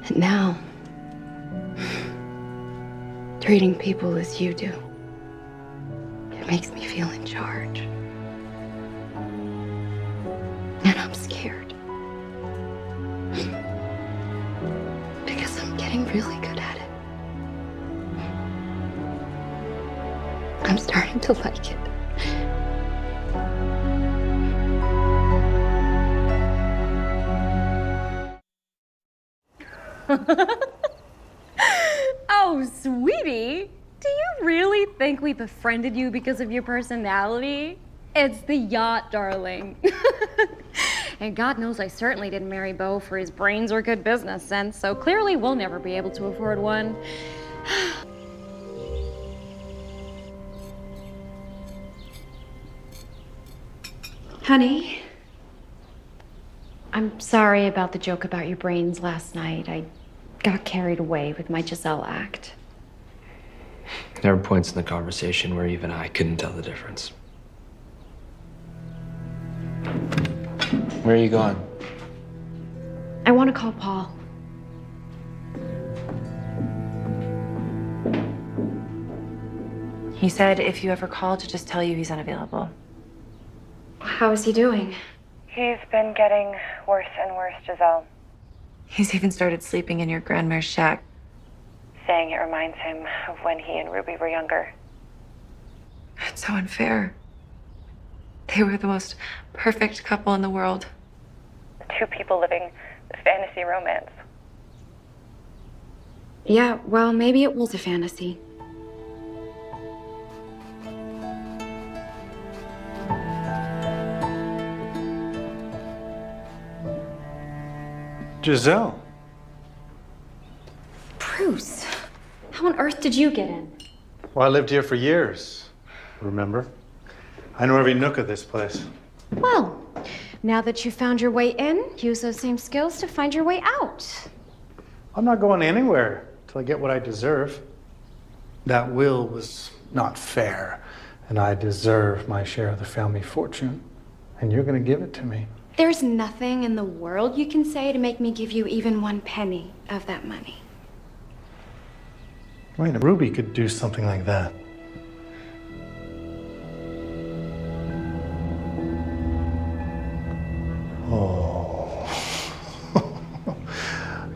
And now, treating people as you do. It makes me feel in charge. And I'm scared. Because I'm getting really good at it. I'm starting to like it. Oh, sweetie, do you really think we befriended you because of your personality? It's the yacht, darling. And God knows I certainly didn't marry Beau for his brains or good business sense, so clearly we'll never be able to afford one. Honey, I'm sorry about the joke about your brains last night. I got carried away with my Giselle act. There were points in the conversation where even I couldn't tell the difference. Where are you going? I want to call Paul. He said if you ever call to just tell you he's unavailable. How is he doing? He's been getting worse and worse, Giselle. He's even started sleeping in your grandma's shack. Saying it reminds him of when he and Ruby were younger. It's so unfair. They were the most perfect couple in the world. Two people living a fantasy romance. Yeah, well, maybe it was a fantasy. Giselle. Bruce, how on earth did you get in? Well, I lived here for years, remember? I know every nook of this place. Well, now that you found your way in, use those same skills to find your way out. I'm not going anywhere till I get what I deserve. That will was not fair, and I deserve my share of the family fortune, and you're gonna give it to me. There's nothing in the world you can say to make me give you even 1 penny of that money. Wait, Ruby could do something like that. Oh.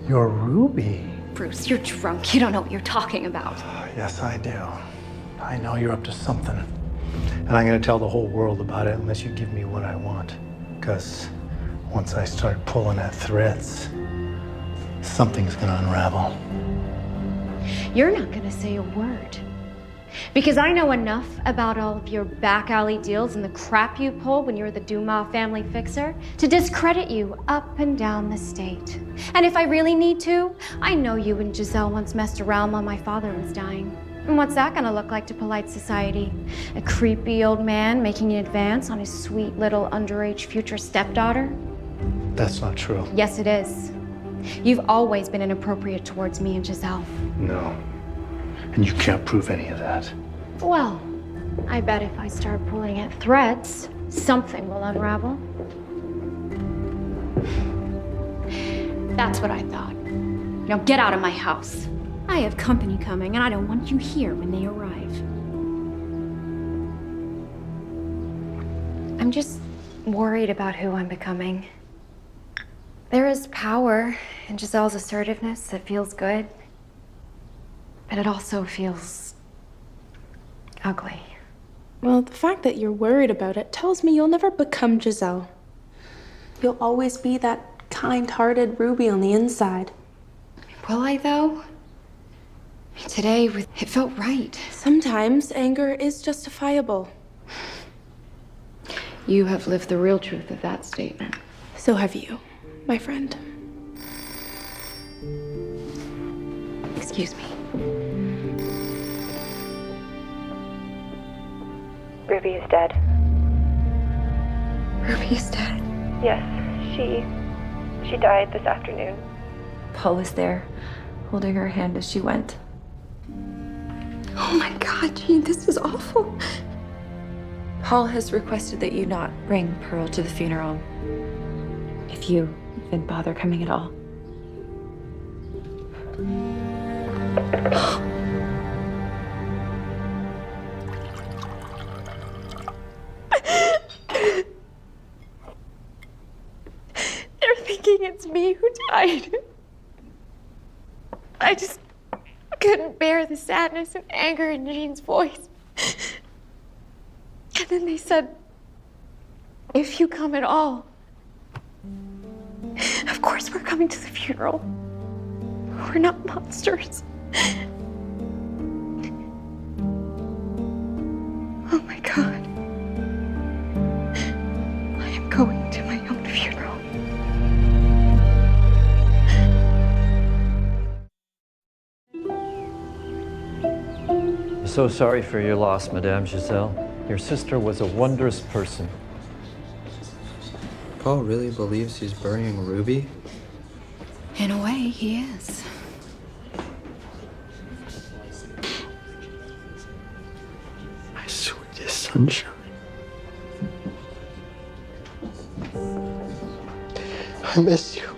You're Ruby. Bruce, you're drunk. You don't know what you're talking about. Yes, I do. I know you're up to something. And I'm gonna tell the whole world about it unless you give me what I want. Because once I start pulling at threads, something's gonna unravel. You're not gonna say a word. Because I know enough about all of your back alley deals and the crap you pull when you're the Dumas family fixer to discredit you up and down the state. And if I really need to, I know you and Giselle once messed around while my father was dying. And what's that gonna look like to polite society? A creepy old man making an advance on his sweet little underage future stepdaughter? That's not true. Yes, it is. You've always been inappropriate towards me and Giselle. No. And you can't prove any of that. Well, I bet if I start pulling at threads, something will unravel. That's what I thought. Now get out of my house. I have company coming, and I don't want you here when they arrive. I'm just worried about who I'm becoming. There is power in Giselle's assertiveness that feels good, but it also feels ugly. Well, the fact that you're worried about it tells me you'll never become Giselle. You'll always be that kind-hearted Ruby on the inside. Will I, though? Today, it felt right. Sometimes anger is justifiable. You have lived the real truth of that statement. So have you, my friend. Excuse me. Ruby is dead. Ruby is dead? Yes, she died this afternoon. Paul was there, holding her hand as she went. Oh my God, Jean, this is awful. Paul has requested that you not bring Pearl to the funeral. If you even bother coming at all. cried. I just couldn't bear the sadness and anger in Jean's voice. And then they said, if you come at all, of course we're coming to the funeral. We're not monsters. Oh my God. I am going to my own funeral. So sorry for your loss, Madame Giselle. Your sister was a wondrous person. Paul really believes he's burying Ruby? In a way, he is. My sweetest sunshine. I miss you.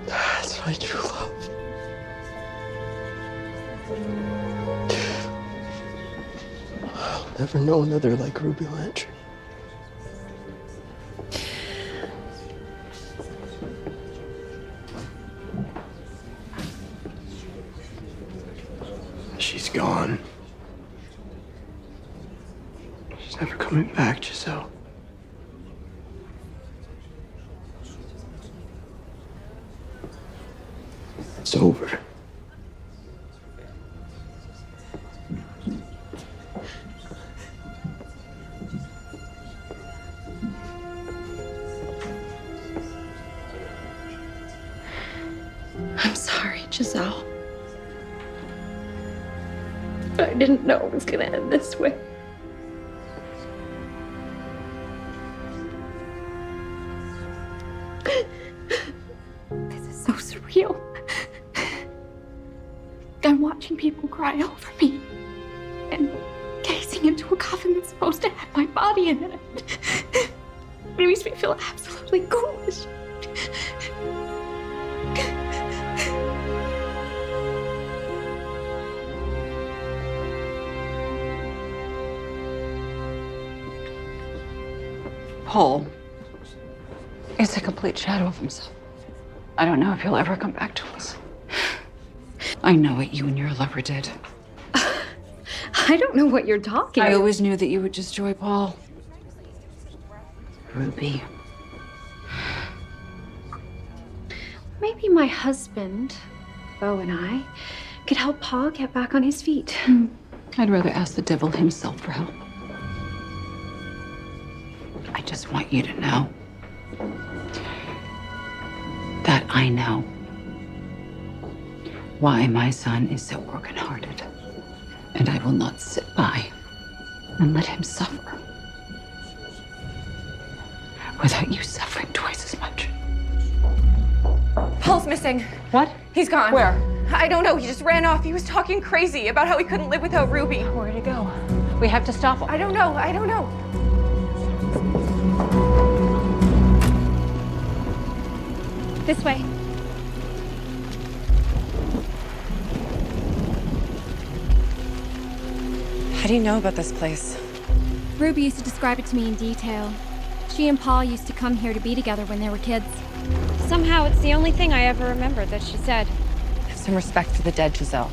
That's my true love. I'll never know another like Ruby Lantry. She's gone. She's never coming back, Giselle. It's over. I'm sorry, Giselle. I didn't know it was gonna end this way. This is so surreal. I'm watching people cry over me and gazing into a coffin that's supposed to have my body in it. It makes me feel absolutely ghoulish. Paul is a complete shadow of himself. I don't know if he'll ever come back to us. I know what you and your lover did. I don't know what you're talking about. I always knew that you would destroy Paul. Ruby. Maybe my husband, Beau, and I could help Paul get back on his feet. I'd rather ask the devil himself for help. I just want you to know that I know why my son is so brokenhearted. And I will not sit by and let him suffer without you suffering twice as much. Paul's missing. What? He's gone. Where? I don't know. He just ran off. He was talking crazy about how he couldn't live without Ruby. Where'd he go? We have to stop him. I don't know. I don't know. This way. How do you know about this place? Ruby used to describe it to me in detail. She and Paul used to come here to be together when they were kids. Somehow, it's the only thing I ever remember that she said. Have some respect for the dead, Giselle.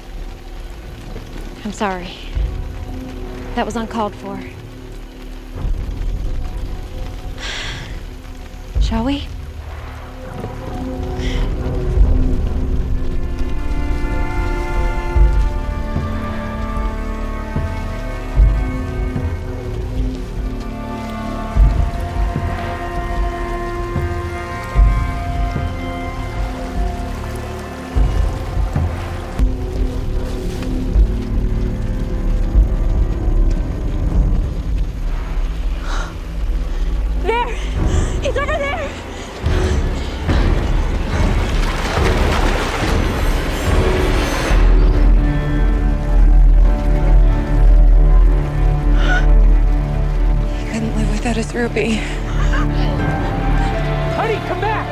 I'm sorry. That was uncalled for. Shall we? That is Ruby. Honey, come back!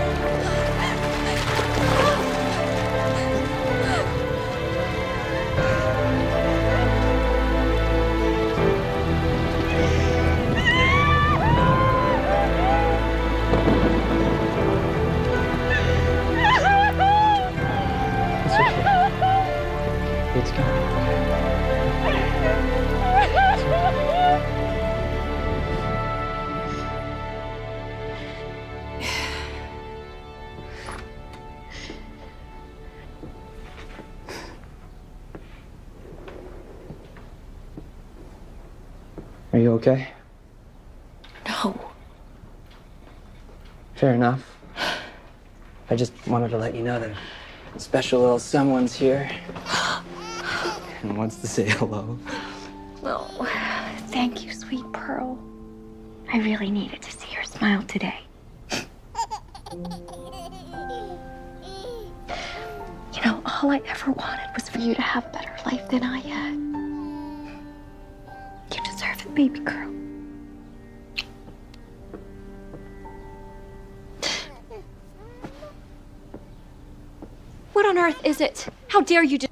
It's gonna be Are you okay? No. Fair enough. I just wanted to let you know that a special little someone's here and wants to say hello. Oh, thank you, sweet Pearl. I really needed to see your smile today. You know, all I ever wanted was for you to have a better life than I had. You deserve it, baby girl. What on earth is it? How dare you just...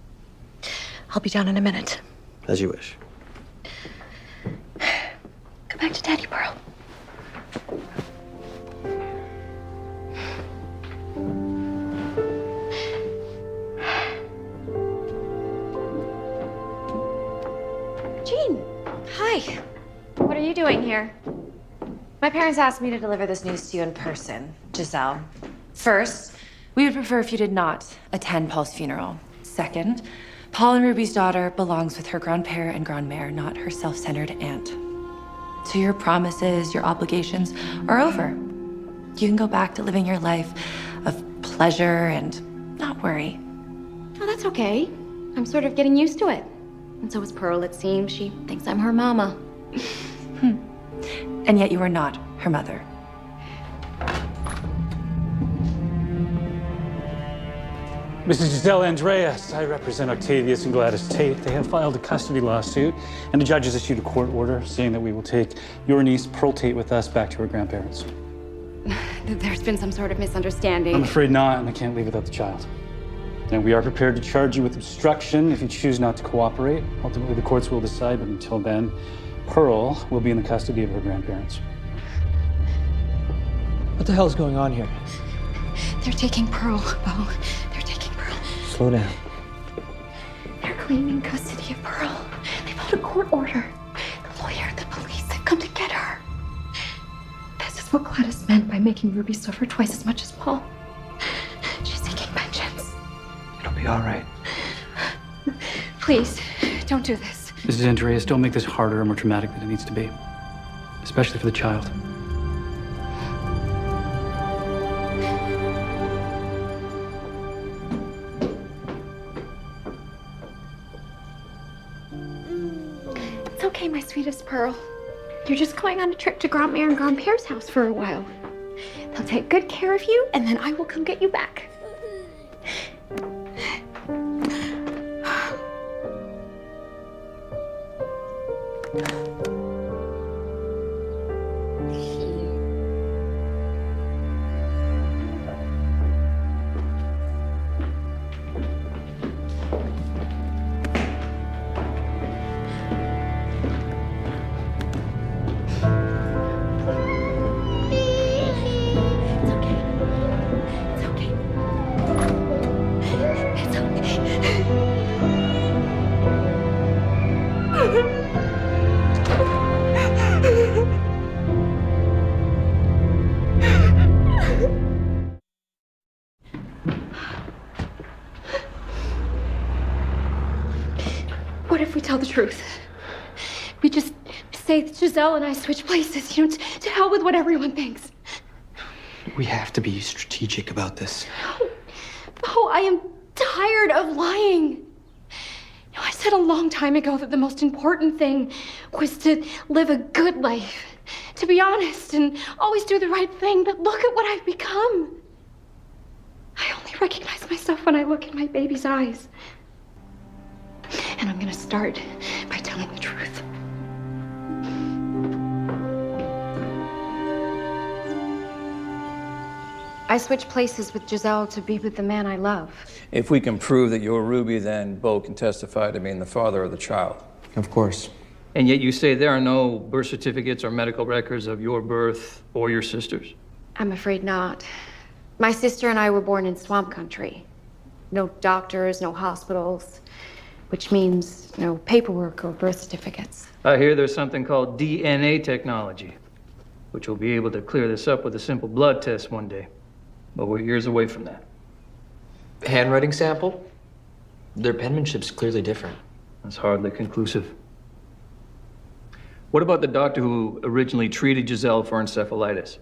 I'll be down in a minute. As you wish. Go back to Daddy, Pearl. Jean, hi. What are you doing here? My parents asked me to deliver this news to you in person, Giselle. First, we would prefer if you did not attend Paul's funeral. Second, Paul and Ruby's daughter belongs with her grandpère and grandmère, not her self-centered aunt. So your promises, your obligations are over. You can go back to living your life of pleasure and not worry. Oh, that's okay. I'm sort of getting used to it. And so is Pearl, it seems. She thinks I'm her mama. And yet you are not her mother. Mrs. Giselle Andreas, I represent Octavius and Gladys Tate. They have filed a custody lawsuit, and the judge has issued a court order saying that we will take your niece, Pearl Tate, with us back to her grandparents. There's been some sort of misunderstanding. I'm afraid not, and I can't leave without the child. And we are prepared to charge you with obstruction if you choose not to cooperate. Ultimately, the courts will decide, but until then, Pearl will be in the custody of her grandparents. What the hell is going on here? They're taking Pearl, Beau. They're taking Pearl. Slow down. They're claiming custody of Pearl. They filed a court order. The lawyer, the police, they've come to get her. This is what Gladys meant by making Ruby suffer twice as much as Paul. She's taking vengeance. It'll be all right. Please, don't do this. Mrs. Andreas, don't make this harder or more traumatic than it needs to be. Especially for the child. It's okay, my sweetest Pearl. You're just going on a trip to Grandmère and Grandpère's house for a while. They'll take good care of you, and then I will come get you back. What if we tell the truth? We just say that Giselle and I switch places, you know, to hell with what everyone thinks. We have to be strategic about this. Oh, I am tired of lying. You know, I said a long time ago that the most important thing was to live a good life, to be honest and always do the right thing, but look at what I've become. I only recognize myself when I look in my baby's eyes. And I'm gonna start by telling the truth. I switched places with Giselle to be with the man I love. If we can prove that you're Ruby, then Beau can testify to being the father of the child. Of course. And yet you say there are no birth certificates or medical records of your birth or your sister's? I'm afraid not. My sister and I were born in swamp country. No doctors, no hospitals. which means no paperwork or birth certificates. I hear there's something called DNA technology, which will be able to clear this up with a simple blood test one day. But we're years away from that. Handwriting sample? Their penmanship's clearly different. That's hardly conclusive. What about the doctor who originally treated Giselle for encephalitis?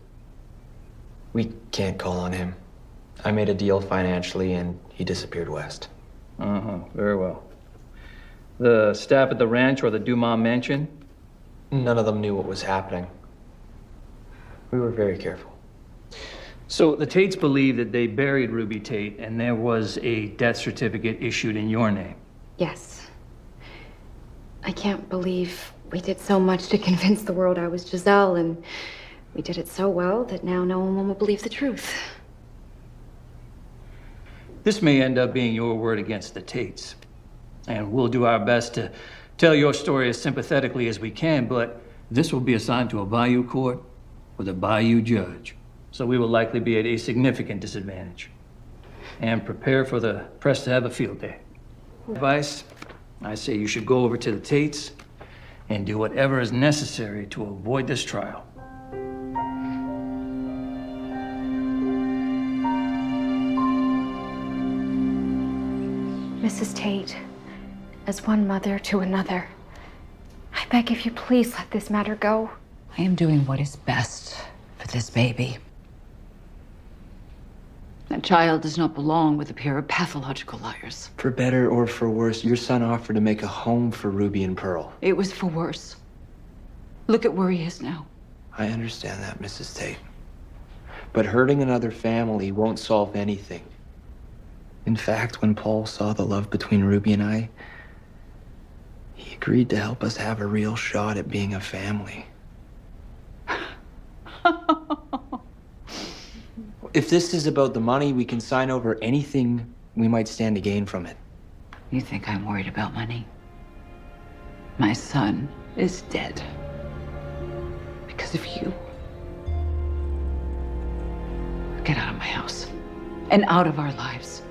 We can't call on him. I made a deal financially and he disappeared west. Very well. The staff at the ranch or the Dumas mansion? None of them knew what was happening. We were very careful. So the Tates believe that they buried Ruby Tate and there was a death certificate issued in your name. Yes. I can't believe we did so much to convince the world I was Giselle, and we did it so well that now no one will believe the truth. This may end up being your word against the Tates. And we'll do our best to tell your story as sympathetically as we can, but this will be assigned to a bayou court with a bayou judge. So we will likely be at a significant disadvantage. And prepare for the press to have a field day. Advice, I say you should go over to the Tates and do whatever is necessary to avoid this trial. Mrs. Tate, as one mother to another, I beg of you, please let this matter go. I am doing what is best for this baby. That child does not belong with a pair of pathological liars. For better or for worse, your son offered to make a home for Ruby and Pearl. It was for worse. Look at where he is now. I understand that, Mrs. Tate. But hurting another family won't solve anything. In fact, when Paul saw the love between Ruby and I, he agreed to help us have a real shot at being a family. If this is about the money, we can sign over anything we might stand to gain from it. You think I'm worried about money? My son is dead. Because of you. Get out of my house. And out of our lives.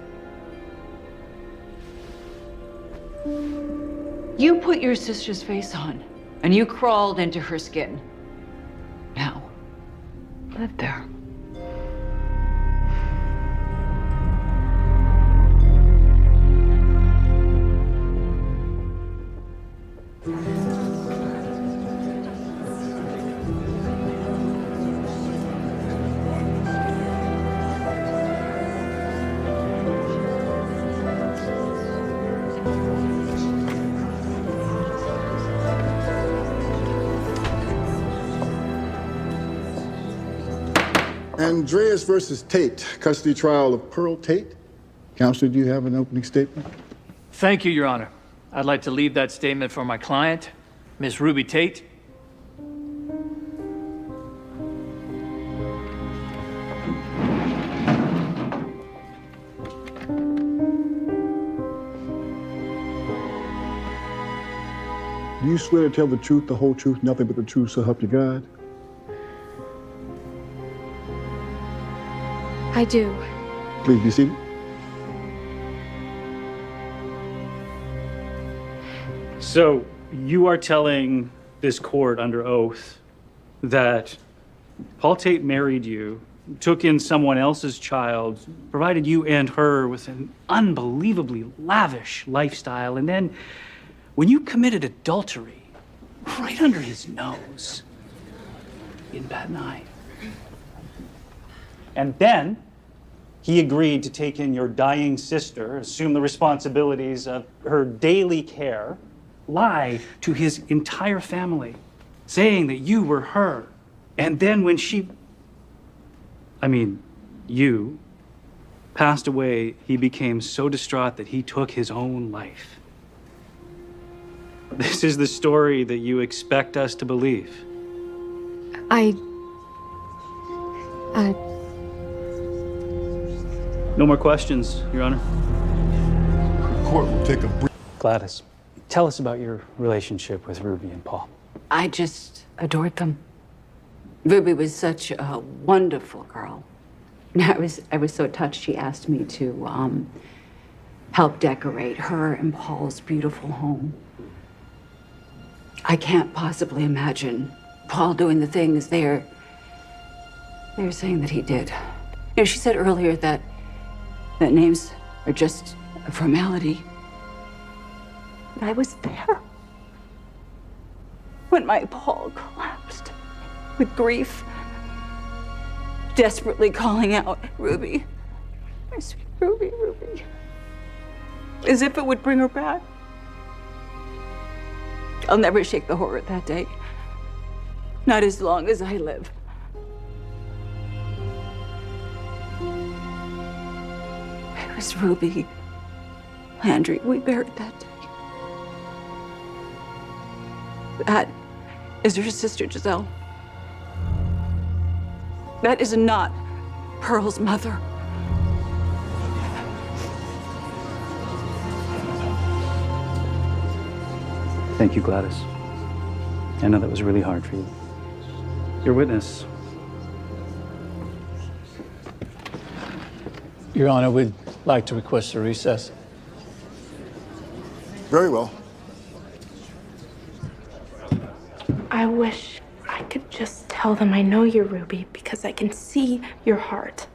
You put your sister's face on, and you crawled into her skin. Now, live there. Andreas versus Tate, custody trial of Pearl Tate. Counselor, do you have an opening statement? Thank you, Your Honor. I'd like to leave that statement for my client, Miss Ruby Tate. Do you swear to tell the truth, the whole truth, nothing but the truth, so help you God? I do. Please be seated. So, you are telling this court under oath that Paul Tate married you, took in someone else's child, provided you and her with an unbelievably lavish lifestyle, and then when you committed adultery right under his nose, in bat 9. And then he agreed to take in your dying sister, assume the responsibilities of her daily care, lie to his entire family, saying that you were her. And then when you passed away, he became so distraught that he took his own life. This is the story that you expect us to believe. No more questions, Your Honor. The court will take a brief. Gladys, tell us about your relationship with Ruby and Paul. I just adored them. Ruby was such a wonderful girl. And I was so touched she asked me to help decorate her and Paul's beautiful home. I can't possibly imagine Paul doing the things they're saying that he did. You know, she said earlier that names are just a formality. But I was there when my Paul collapsed with grief, desperately calling out, "Ruby, my sweet Ruby, Ruby," as if it would bring her back. I'll never shake the horror of that day. Not as long as I live. It was Ruby Landry we buried that day. That is her sister, Giselle. That is not Pearl's mother. Thank you, Gladys. I know that was really hard for you. Your witness. Your Honor, we'd like to request a recess. Very well. I wish I could just tell them I know you're Ruby because I can see your heart.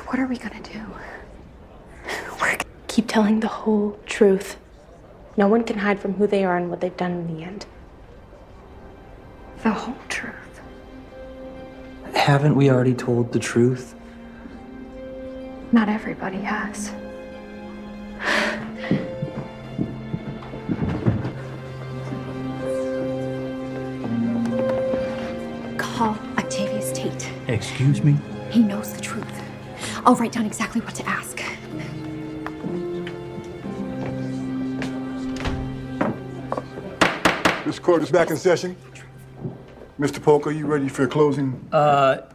What are we gonna do? Keep telling the whole truth. No one can hide from who they are and what they've done in the end. The whole truth. Haven't we already told the truth? Not everybody has. Call Octavius Tate. Excuse me? He knows the truth. I'll write down exactly what to ask. This court is back in session. Mr. Polk, are you ready for closing?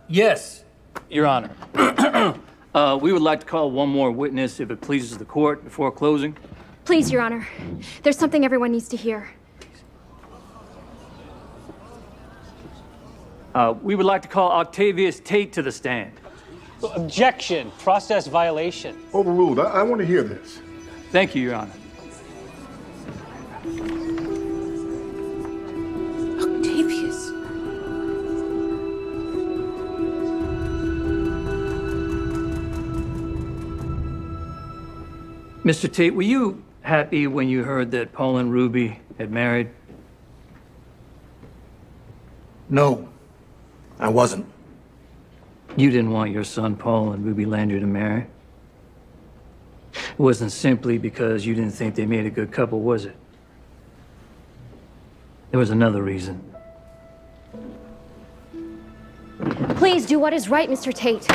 Yes, Your Honor. We would like to call one more witness, if it pleases the court, before closing. Please, Your Honor. There's something everyone needs to hear. We would like to call Octavius Tate to the stand. Objection. Process violation. Overruled. I want to hear this. Thank you, Your Honor. Octavius. Mr. Tate, were you happy when you heard that Paul and Ruby had married? No, I wasn't. You didn't want your son Paul and Ruby Landry to marry? It wasn't simply because you didn't think they made a good couple, was it? There was another reason. Please do what is right, Mr. Tate.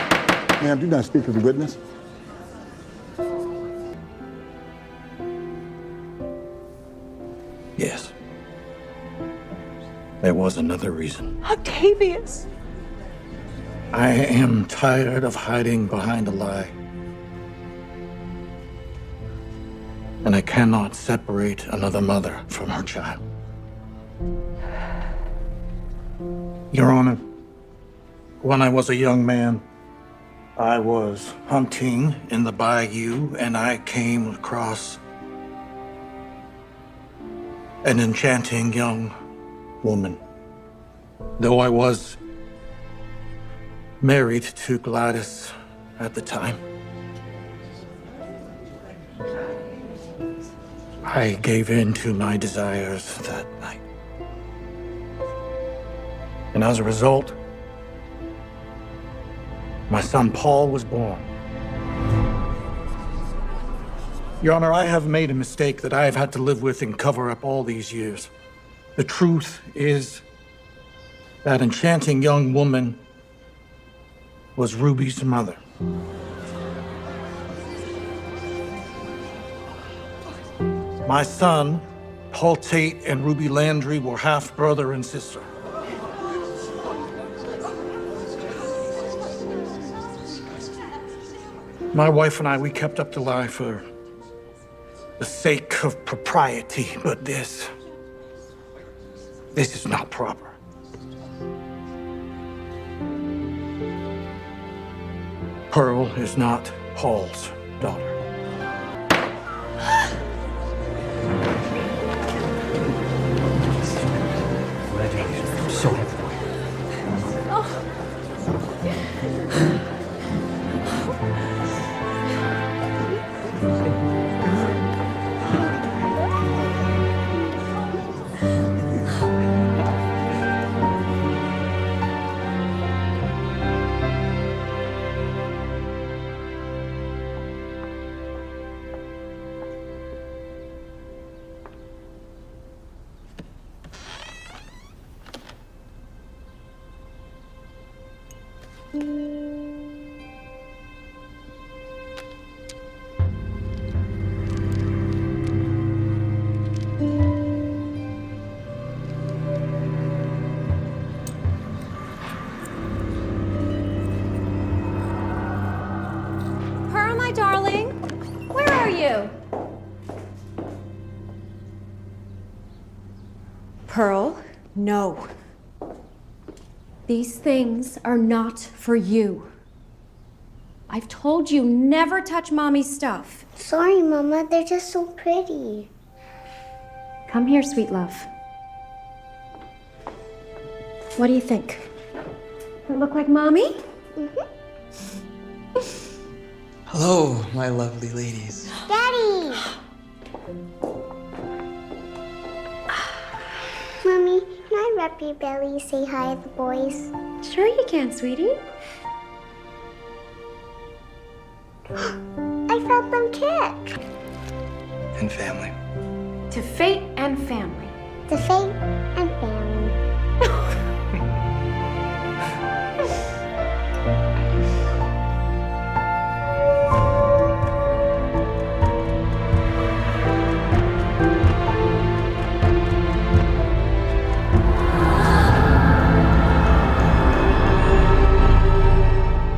Ma'am, do not speak of the witness. Yes. There was another reason. Octavius. I am tired of hiding behind a lie. And I cannot separate another mother from her child. Your Honor, when I was a young man, I was hunting in the bayou and I came across an enchanting young woman. Though I was married to Gladys at the time, I gave in to my desires that night. And as a result, my son Paul was born. Your Honor, I have made a mistake that I have had to live with and cover up all these years. The truth is that enchanting young woman was Ruby's mother. My son, Paul Tate, and Ruby Landry were half brother and sister. My wife and I, we kept up the lie for the sake of propriety, but this is not proper. Pearl is not Paul's daughter. Congratulations. I'm so happy. Pearl, my darling, where are you? Pearl, no. These things are not for you. I've told you never touch Mommy's stuff. Sorry, Mama, they're just so pretty. Come here, sweet love. What do you think? Does it look like Mommy? Hello, my lovely ladies. Daddy! Mommy, can I rub your belly, say hi to the boys? Sure you can, sweetie. I felt them kick. And family. To fate and family. To fate and